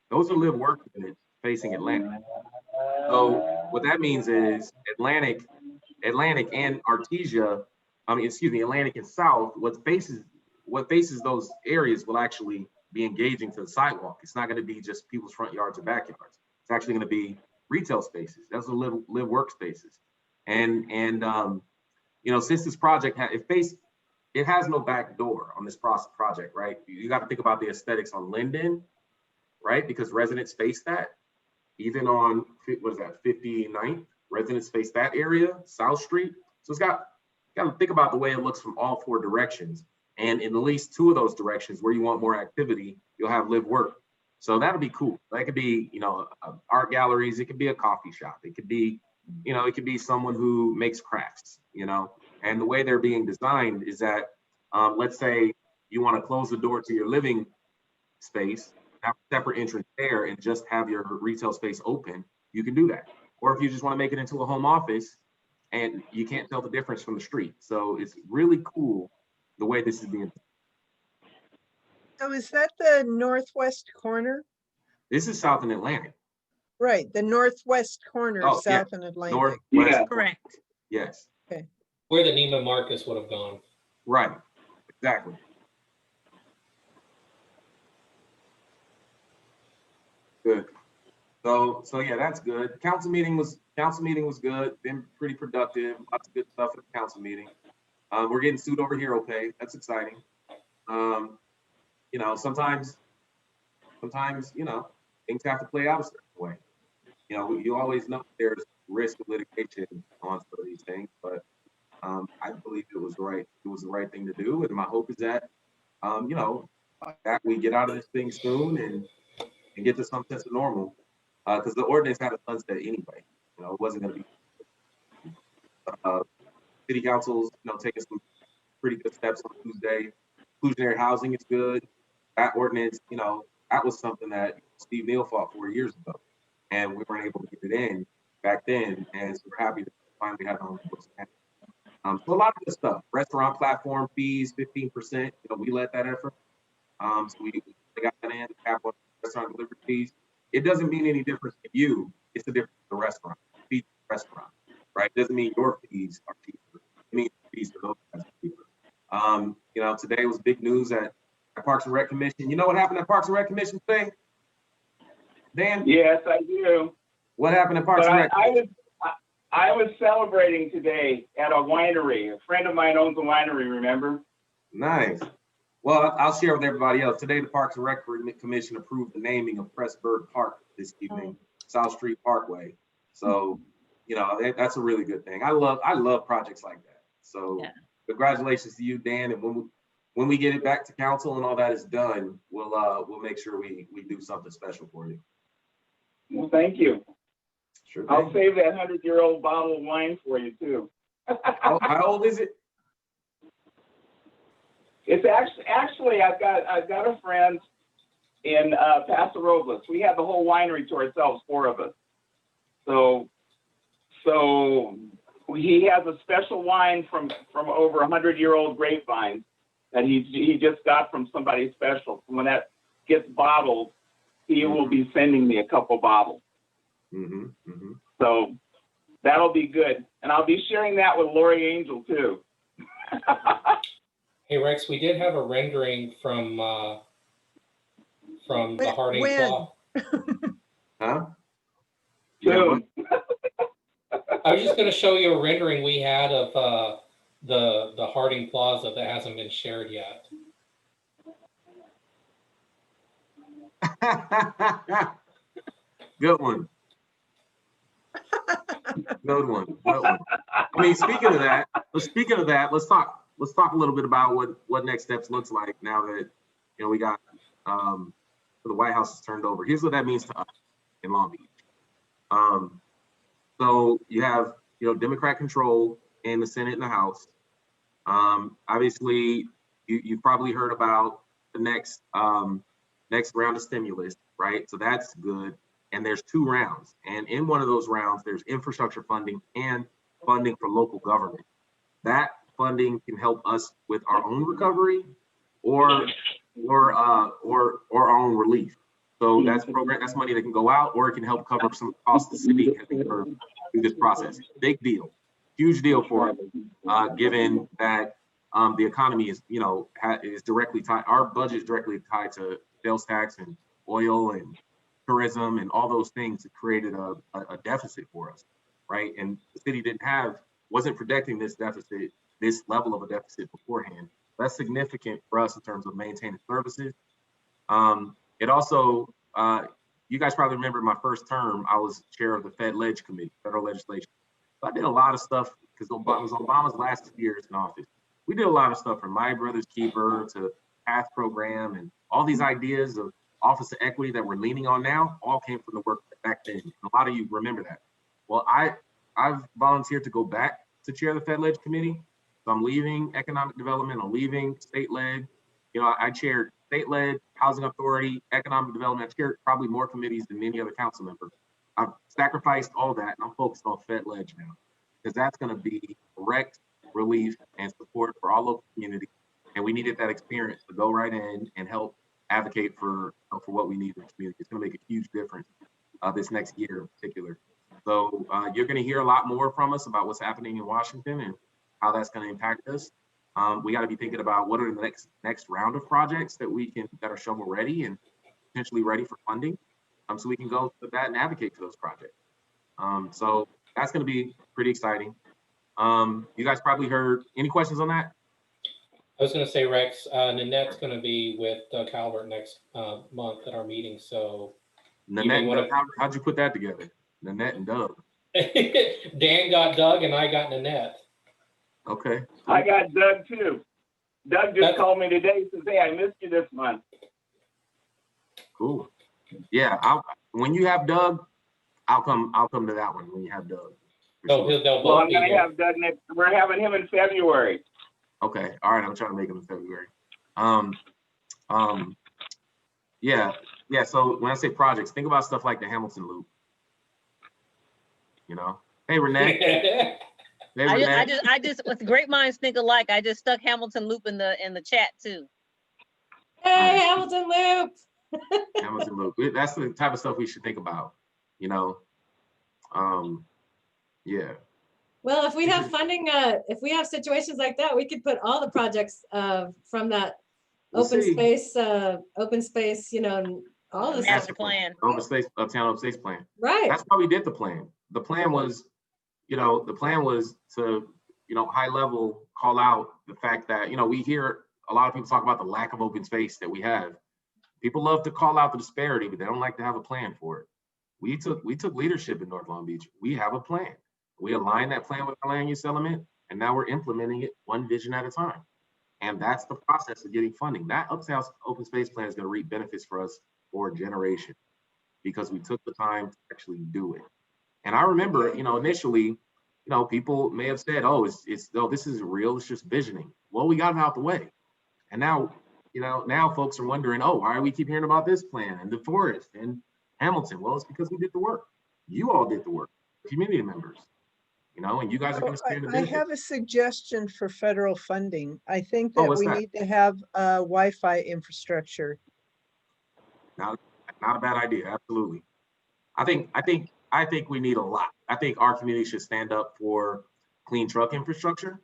Those are live work units facing Atlantic. So what that means is Atlantic and Artesia, Atlantic and South, what faces those areas will actually be engaging to the sidewalk. It's not going to be just people's front yards or backyards. It's actually going to be retail spaces. Those are live work spaces. And since this project it has no back door on this project, right? You got to think about the aesthetics on Linden, right? Because residents face that. Even on, 59th, residents face that area, South Street. So it's got to think about the way it looks from all four directions. And in at least two of those directions where you want more activity, you'll have live work. So that'll be cool. That could be, art galleries. It could be a coffee shop. It could be, it could be someone who makes crafts, And the way they're being designed is that, let's say you want to close the door to your living space, have a separate entrance there, and just have your retail space open, you can do that. Or if you just want to make it into a home office and you can't tell the difference from the street. So it's really cool the way this is being. So is that the northwest corner? This is South and Atlantic. Right, the northwest corner, South and Atlantic. Northwest. Correct. Yes. Okay. Where the Neiman Marcus would have gone. Right, exactly. Good. So yeah, that's good. Council meeting was good. Been pretty productive. Lots of good stuff at the council meeting. We're getting sued over Hero Pay. That's exciting. Sometimes things have to play out a certain way. You always know there's risk of litigation on some of these things, but I believe it was right. It was the right thing to do, and my hope is that that we get out of this thing soon and get to some sense of normal, because the ordinance had a sunset anyway. It wasn't going to be. City council's taking some pretty good steps on Tuesday. Inclusionary housing is good. That ordinance, you know, that was something that Steve Neal fought for years ago, and we weren't able to get it in back then. And so we're happy to finally have it on the books now. So a lot of good stuff. Restaurant platform fees, 15%. You know, we led that effort. So we got that in, cap on restaurant delivery fees. It doesn't mean any difference to you. It's a difference to the restaurant. Fees to the restaurant, right? It doesn't mean your fees are cheaper. It means the fees for those guys are cheaper. You know, today was big news at Parks and Rec Commission. You know what happened at Parks and Rec Commission today? Dan? Yes, I do. What happened at Parks But and Rec? I was celebrating today at a winery. A friend of mine owns a winery, remember? Nice. Well, I'll share with everybody else. Today, the Parks and Rec Commission approved the naming of Pressburg Park this evening, South Street Parkway. So, you know, that's a really good thing. I love projects like that. So congratulations to you, Dan. And when we get it back to council and all that is done, we'll make sure we do something special for you. Well, thank you. Sure. I'll save that 100-year-old bottle of wine for you too. How old is it? It's actually I've got a friend in Paso Robles. We have the whole winery to ourselves, 4 of us. So he has a special wine from over 100-year-old grapevine that he just got from somebody special. When that gets bottled, he will be sending me a couple bottles. So that'll be good, and I'll be sharing that with Lori Angel too. Hey Rex, we did have a rendering from the Harding When? Plaza. Huh? Soon. I was just going to show you a rendering we had of the Harding Plaza that hasn't been shared yet. Good one. Good one. Good one. I mean, speaking of that, let's talk a little bit about what next steps looks like now that, you know, we got the White House is turned over. Here's what that means to us in Long Beach. So you have, you know, Democrat control in the Senate and the House. Obviously, you've probably heard about the next round of stimulus, right? So that's good. And there's 2 rounds. And in one of those rounds, there's infrastructure funding and funding for local government. That funding can help us with our own recovery or our own relief. So that's money that can go out, or it can help cover some of the costs the city has incurred through this process. Big deal, huge deal for us, given that the economy is, you know, is directly tied. Our budget is directly tied to sales tax and oil and tourism and all those things that created a deficit for us, right? And the city wasn't projecting this deficit, this level of a deficit beforehand. That's significant for us in terms of maintaining services. It also, you guys probably remember my first term, I was chair of the Fed Ledge Committee, federal legislation. So I did a lot of stuff because it was Obama's last 2 years in office. We did a lot of stuff from My Brother's Keeper to PATH program, and all these ideas of Office of Equity that we're leaning on now all came from the work back then. And a lot of you remember that. Well, I've volunteered to go back to chair the Fed Ledge Committee. So I'm leaving economic development, I'm leaving state-led. You know, I chaired state-led, housing authority, economic development. I chaired probably more committees than any other council member. I've sacrificed all that and I'm focused on Fed Ledge now, because that's gonna be direct relief and support for our local community. And we needed that experience to go right in and help advocate for what we need in the community. It's gonna make a huge difference this next year in particular. So you're gonna hear a lot more from us about what's happening in Washington and how that's gonna impact us. We gotta be thinking about what are the next round of projects that are shovel ready and potentially ready for funding. So we can go to that and advocate for those projects. So that's gonna be pretty exciting. You guys probably heard, any questions on that? I was going to say, Rex, Nanette's going to be with Calvert next month at our meeting. So Nanette, how'd you put that together? Nanette and Doug. Dan got Doug and I got Nanette. Okay. I got Doug too. Doug just called me today. Says, "Hey, I missed you this month." Cool. Yeah. When you have Doug, I'll come to that one when you have Doug. Well, I'm gonna have Doug next. We're having him in February. Okay. All right. I'm trying to make him in February. Um, yeah, yeah. So when I say projects, think about stuff like the Hamilton Loop. You know, hey Renee. Hey, I just, with great minds think alike. I just stuck Hamilton Loop in the chat too. Hey, Hamilton Loop. Hamilton Loop. That's the type of stuff we should think about. You know, yeah. Well, if we have funding, if we have situations like that, we could put all the projects from that open space, you know, and all the master plan. Open space, uptown open space plan. Right. That's why we did the plan. The plan was, you know, the plan was to, you know, high level call out the fact that, you know, we hear a lot of people talk about the lack of open space that we have. People love to call out the disparity, but they don't like to have a plan for it. We took leadership in North Long Beach. We have a plan. We aligned that plan with our land use element, and now we're implementing it one vision at a time. And that's the process of getting funding. That uptown open space plan is going to reap benefits for us for a generation because we took the time to actually do it. And I remember, you know, initially, you know, people may have said, oh, this isn't real, it's just visioning. Well, we got it out the way. And now, you know, now folks are wondering, oh, why do we keep hearing about this plan and DeForest and Hamilton? Well, it's because we did the work. You all did the work, community members. You know, and you guys are going to stand the I benefit. have a suggestion for federal funding. I think that what's we that? need to have Wi-Fi infrastructure. Not a bad idea. Absolutely. I think we need a lot. I think our community should stand up for clean truck infrastructure.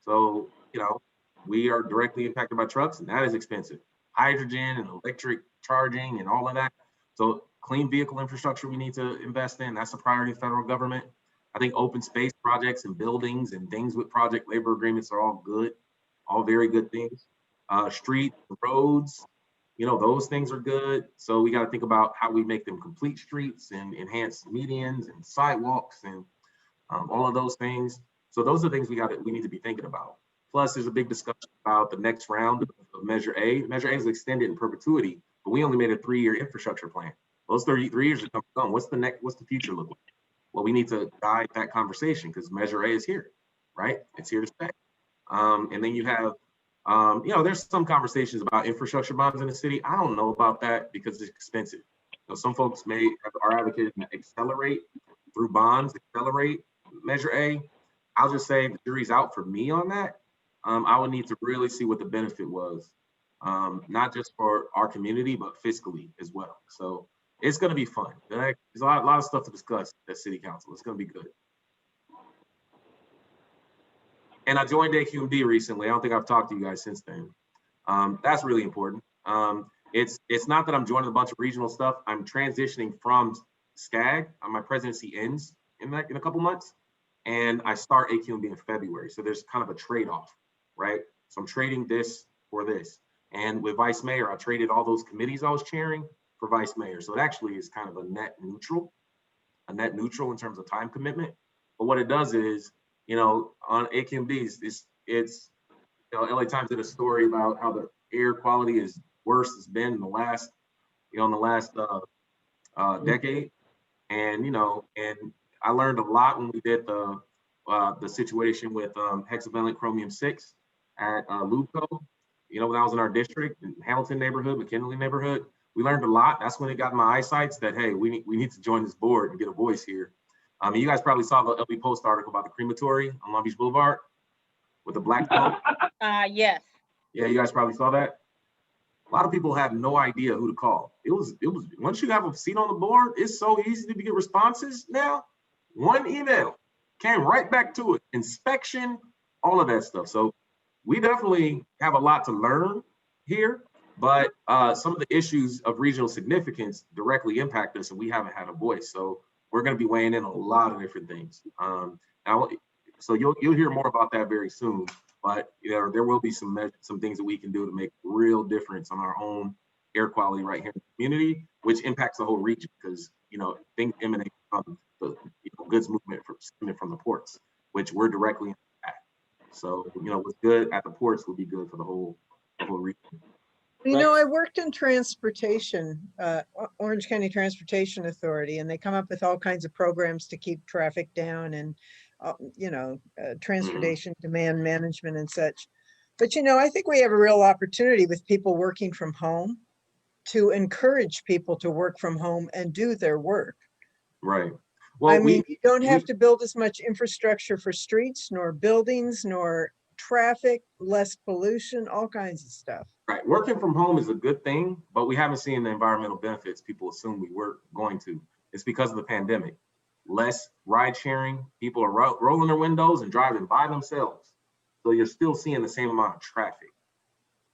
So, you know, we are directly impacted by trucks, and that is expensive. Hydrogen and electric charging and all of that. So clean vehicle infrastructure we need to invest in. That's a priority of federal government. I think open space projects and buildings and things with project labor agreements are all good, all very good things. Street, roads, you know, those things are good. So we got to think about how we make them complete streets and enhance medians and sidewalks and all of those things. So those are things we need to be thinking about. Plus, there's a big discussion about the next round of Measure A. Measure A is extended in perpetuity, but we only made a 3-year infrastructure plan. Those 3 years are coming. What's the future look like? Well, we need to guide that conversation because Measure A is here, right? It's here to stay. And then you have, you know, there's some conversations about infrastructure bonds in the city. I don't know about that because it's expensive. So some folks are advocating to accelerate through bonds, accelerate Measure A. I'll just say the jury's out for me on that. I would need to really see what the benefit was, not just for our community, but fiscally as well. So it's going to be fun. There's a lot of stuff to discuss at City Council. It's going to be good. And I joined AQMD recently. I don't think I've talked to you guys since then. That's really important. It's not that I'm joining a bunch of regional stuff. I'm transitioning from SCAG. My presidency ends in a couple months, and I start AQMD in February. So there's kind of a trade-off, right? So I'm trading this for this. And with Vice Mayor, I traded all those committees I was chairing for Vice Mayor. So it actually is kind of a net neutral in terms of time commitment. But what it does is, you know, on AQMDs, it's you know, LA Times did a story about how the air quality is worse it's been in the last decade. And, you know, and I learned a lot when we did the situation with hexavalent chromium-6 at Lubco. You know, when I was in our district, in Hamilton neighborhood, McKinley neighborhood, we learned a lot. That's when it got my eyesight that, hey, we need to join this board and get a voice here. You guys probably saw the LB Post article about the crematory on Long Beach Boulevard with the black smoke. Yes. Yeah, you guys probably saw that. A lot of people have no idea who to call. It was once you have a seat on the board, it's so easy to get responses now. One email came right back to it. Inspection, all of that stuff. So we definitely have a lot to learn here, but some of the issues of regional significance directly impact us, and we haven't had a voice. So we're going to be weighing in on a lot of different things. So you'll hear more about that very soon. But you know, there will be some things that we can do to make real difference on our own air quality right here in the community, which impacts the whole region because you know things emanate from the goods movement from the ports, which we're directly at. So you know, what's good at the ports will be good for the whole region. You know, I worked in transportation, Orange County Transportation Authority, and they come up with all kinds of programs to keep traffic down and, you know, transportation demand management and such. But you know, I think we have a real opportunity with people working from home to encourage people to work from home and do their work. Right. I Well, mean, you don't have to build as much infrastructure for streets, nor buildings, nor traffic, less pollution, all kinds of stuff. right. Working from home is a good thing, but we haven't seen the environmental benefits people assume we were going to. It's because of the pandemic. Less ride sharing, people are rolling their windows and driving by themselves. So you're still seeing the same amount of traffic,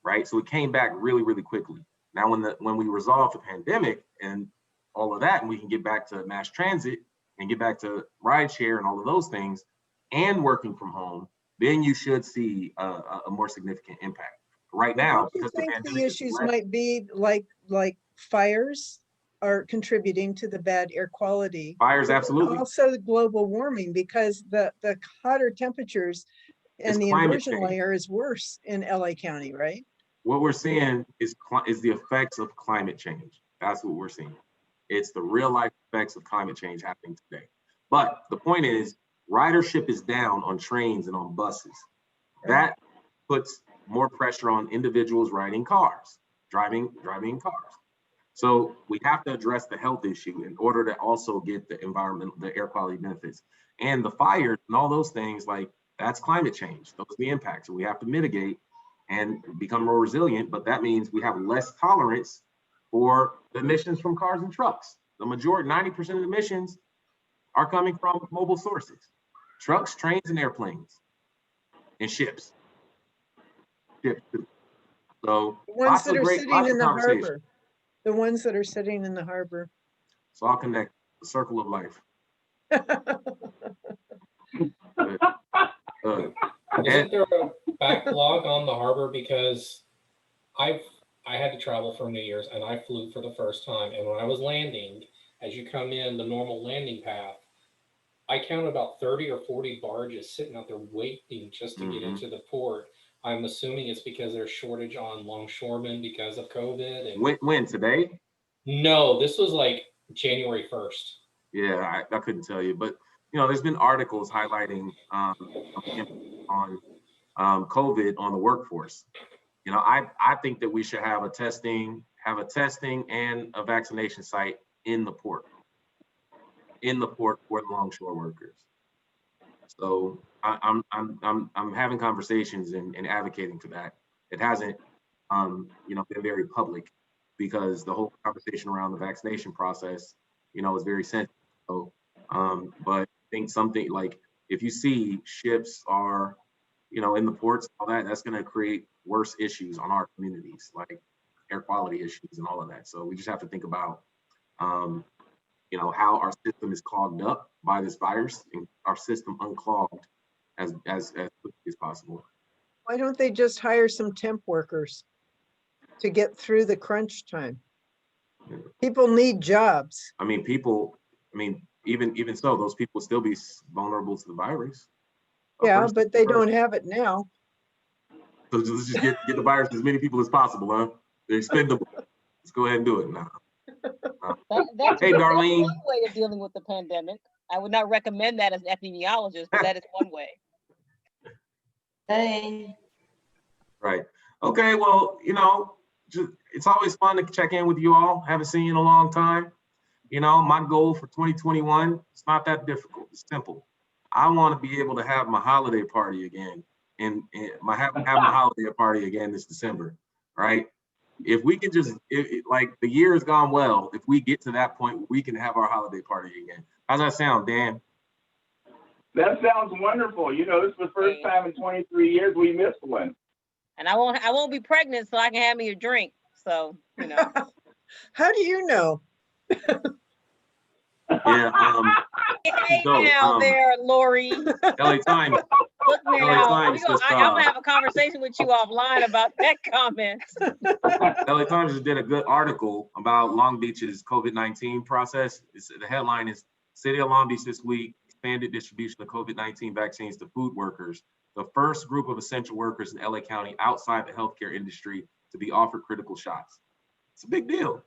right? So it came back really, really quickly. Now, when we resolve the pandemic and all of that, and we can get back to mass transit and get back to ride share and all of those things, and working from home, then you should see a more significant impact. Right now, Do you because the think the pandemic is issues less- might be like fires are contributing to the bad air quality? Fires, but then absolutely. Also the global warming, because the hotter temperatures It's and the climate inversion change. layer is worse in LA County, right? What we're seeing is the effects of climate change. That's what we're seeing. It's the real life effects of climate change happening today. But the point is, ridership is down on trains and on buses. That puts more pressure on individuals riding cars, driving cars. So we have to address the health issue in order to also get the air quality benefits. And the fires and all those things, like, that's climate change. Those are the impacts. We have to mitigate and become more resilient, but that means we have less tolerance for the emissions from cars and trucks. The majority, 90% of emissions are coming from mobile sources: trucks, trains, and airplanes, and ships. Ships too. So The ones lots that of are great, sitting lots in of the conversation. harbor, the ones that are sitting in the harbor. It's all connected, the circle of life. Isn't there a backlog on the harbor? Because I had to travel for New Year's and I flew for the first time. And when I was landing, as you come in the normal landing path, I counted about 30 or 40 barges sitting out there waiting just to get into the port. I'm assuming it's because there's shortage on longshoremen because of COVID. And When today? no, this was like January 1st. Yeah, I couldn't tell you, but you know, there's been articles highlighting on COVID on the workforce. You know, I think that we should have a testing and a vaccination site in the port for the longshore workers. So I'm having conversations and advocating for that. It hasn't been very public because the whole conversation around the vaccination process, is very sensitive. So, but I think something like, if you see ships are, in the ports, all that, that's going to create worse issues on our communities, like air quality issues and all of that. So we just have to think about, how our system is clogged up by this virus, and our system unclogged as quickly as possible. Why don't they just hire some temp workers to get through the crunch time? People need jobs. Even so, those people still be vulnerable to the virus. Yeah, but they don't have it now. So let's just get the virus to as many people as possible, huh? They're expendable. Let's go ahead and do it now. Hey, Darlene. One way of dealing with the pandemic. I would not recommend that as an epidemiologist, but that is one way. Hey. Right. Okay. Well, it's always fun to check in with you all. Haven't seen you in a long time. My goal for 2021, it's not that difficult. It's simple. I want to be able to have my holiday party again, and have my holiday party again this December, right? If we can just, like, the year has gone well, if we get to that point, we can have our holiday party again. How's that sound, Dan? That sounds wonderful. This is the first time in 23 years we missed one. And I won't be pregnant, so I can have me a drink. So, How do you know? Yeah. Hey now there, Lori. LA Times. Look now, Times I'm just, gonna have a conversation with you offline about that comment. LA Times just did a good article about Long Beach's COVID-19 process. The headline is City of Long Beach this week expanded distribution of COVID-19 vaccines to food workers, the first group of essential workers in LA County outside the healthcare industry to be offered critical shots. It's a big deal.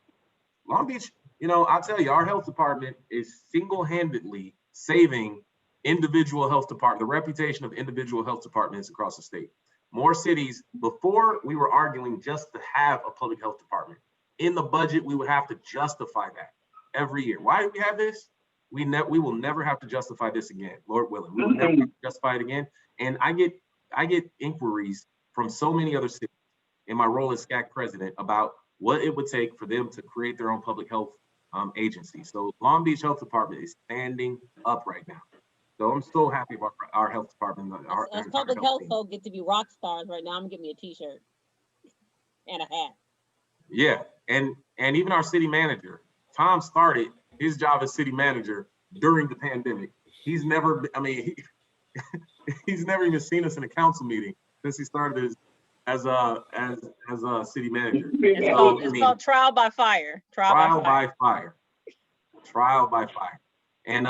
Long Beach, I'll tell you, our health department is single-handedly saving the reputation of individual health departments across the state. More cities, before we were arguing just to have a public health department. In the budget, we would have to justify that every year. Why do we have this? We will never have to justify this again, Lord willing. We will never have to justify it again. And I get inquiries from so many other cities in my role as SCAC president about what it would take for them to create their own public health agency. So Long Beach Health Department is standing up right now. So I'm so happy about our health department. Us public health folk get to be rock stars right now. I'm gonna give me a t-shirt and a hat. Yeah, and even our city manager, Tom, started his job as city manager during the pandemic. He's never, he's never even seen us in a council meeting since he started as a city manager. It's called trial by fire. Trial by fire. And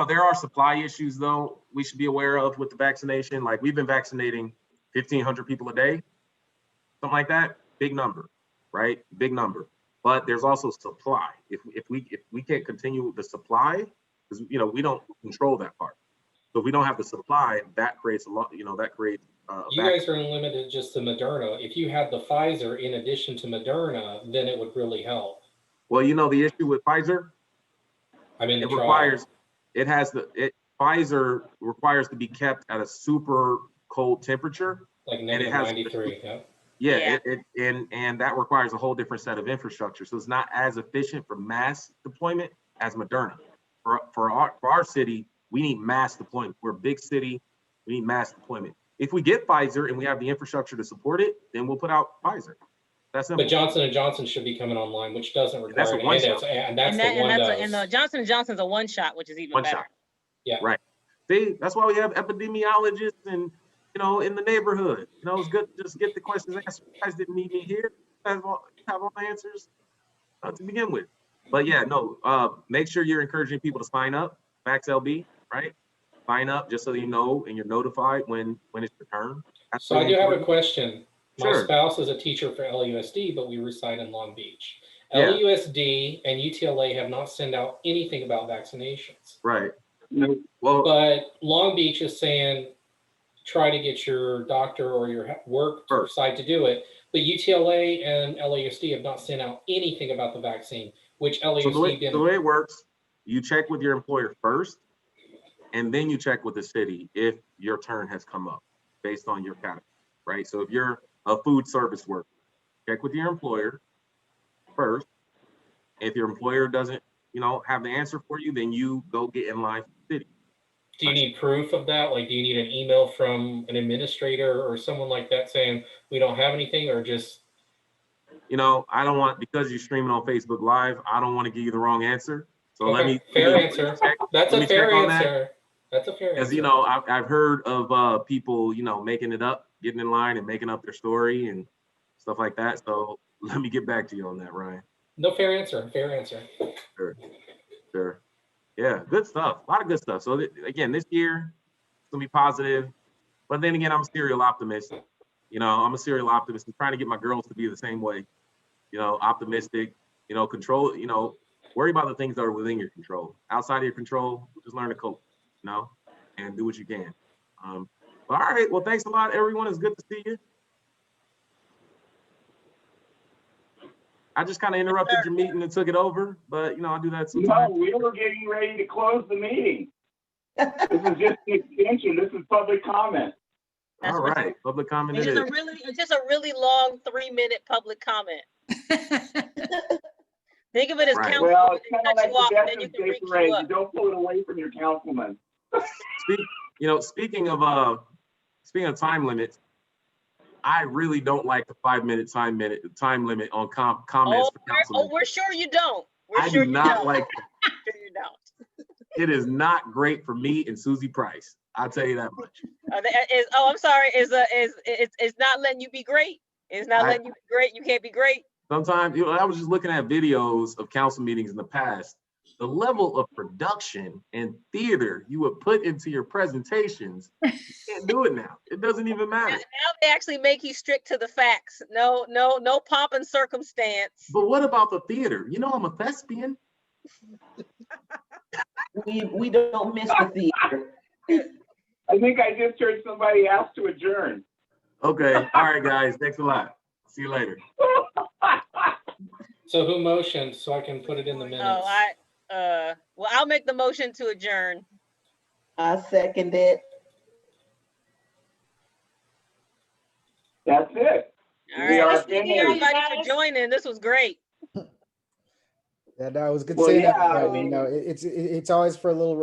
there are supply issues though we should be aware of with the vaccination. Like we've been vaccinating 1,500 people a day, something like that. Big number, right? Big number. But there's also supply. If we can't continue the supply, because we don't control that part. So if we don't have the supply, that creates a lot. That creates. You guys are limited just to Moderna. If you had the Pfizer in addition to Moderna, then it would really help. Well, the issue with Pfizer. Pfizer requires to be kept at a super cold temperature. Like -93, yeah. Yeah, and that requires a whole different set of infrastructure. So it's not as efficient for mass deployment as Moderna. For our city, we need mass deployment. We're a big city, we need mass deployment. If we get Pfizer and we have the infrastructure to support it, then we'll put out Pfizer. That's simple. But Johnson & Johnson should be coming online, which doesn't require a one-shot. and that's the one dose. And the Johnson & Johnson's a one shot, which is even One better. shot. Yeah. Right. See, that's why we have epidemiologists and in the neighborhood. It's good to just get the questions answered. You guys didn't need me here. You guys have all the answers to begin with. But yeah, no, make sure you're encouraging people to sign up, VaxLB, right? Sign up just so you know and you're notified when it's your turn. That's So I really do have a important. question. My Sure. spouse is a teacher for LUSD, but we reside in Long Beach. Yeah. LUSD and UTLA have not sent out anything about vaccinations. Right. Well, But Long Beach is saying, try to get your doctor or your work site to do it. But UTLA and LAUSD have not sent out anything about the vaccine, which So the LAUSD didn't. way it works, you check with your employer first, and then you check with the city if your turn has come up based on your category, right? So if you're a food service worker, check with your employer first. If your employer doesn't, have the answer for you, then you go get in line for the city. Do you need proof of that? Like, do you need an email from an administrator or someone like that saying we don't have anything, or just? I don't want, because you're streaming on Facebook Live, I don't want to give you the wrong answer. So let Okay, me fair let me answer. check- That's let a me fair check on that. answer. That's a fair Because answer. I've heard of people making it up, getting in line and making up their story and stuff like that. So let me get back to you on that, Ryan. No, fair answer. Fair answer. Sure. Yeah, good stuff. A lot of good stuff. So again, this year it's gonna be positive, but then again, I'm a serial optimist. I'm a serial optimist. I'm trying to get my girls to be the same way. Optimistic. Control. Worry about the things that are within your control. Outside of your control, just learn to cope. And do what you can. All right. Well, thanks a lot, everyone. It's good to see you. I just kind of interrupted your meeting and took it over, but I do that sometimes. No, we were getting ready to close the meeting. This is just an extension. This is public comment. All right, public comment it is. It's just a really long 3-minute public comment. Think of it as Right. council, Well, and it's then kind of cut like you off, the and death then you of can Jason reach Ray. you You up. don't pull it away from your councilman. Speaking of time limits, I really don't like the 5-minute time limit on comments for councilmen. We're sure you don't. I do not like it. Sure you don't. It is not great for me and Susie Price. I'll tell you that much. I'm sorry. It's not letting you be great. It's not letting you be great. You can't be great. Sometimes, I was just looking at videos of council meetings in the past. The level of production and theater you would put into your presentations, you can't do it now. It doesn't even matter. Now they actually make you strict to the facts. No pomp and circumstance. But what about the theater? I'm a thespian. We don't miss the theater. I think I just heard somebody ask to adjourn. Okay, all right, guys, thanks a lot. See you later. So who motioned so I can put it in the minutes? Oh, well, I'll make the motion to adjourn. I second it. That's it. All We are right. Thank you, finished. everybody, for joining. This was great. Yeah, that was good Well, seeing yeah, everybody. You know, it's always for a little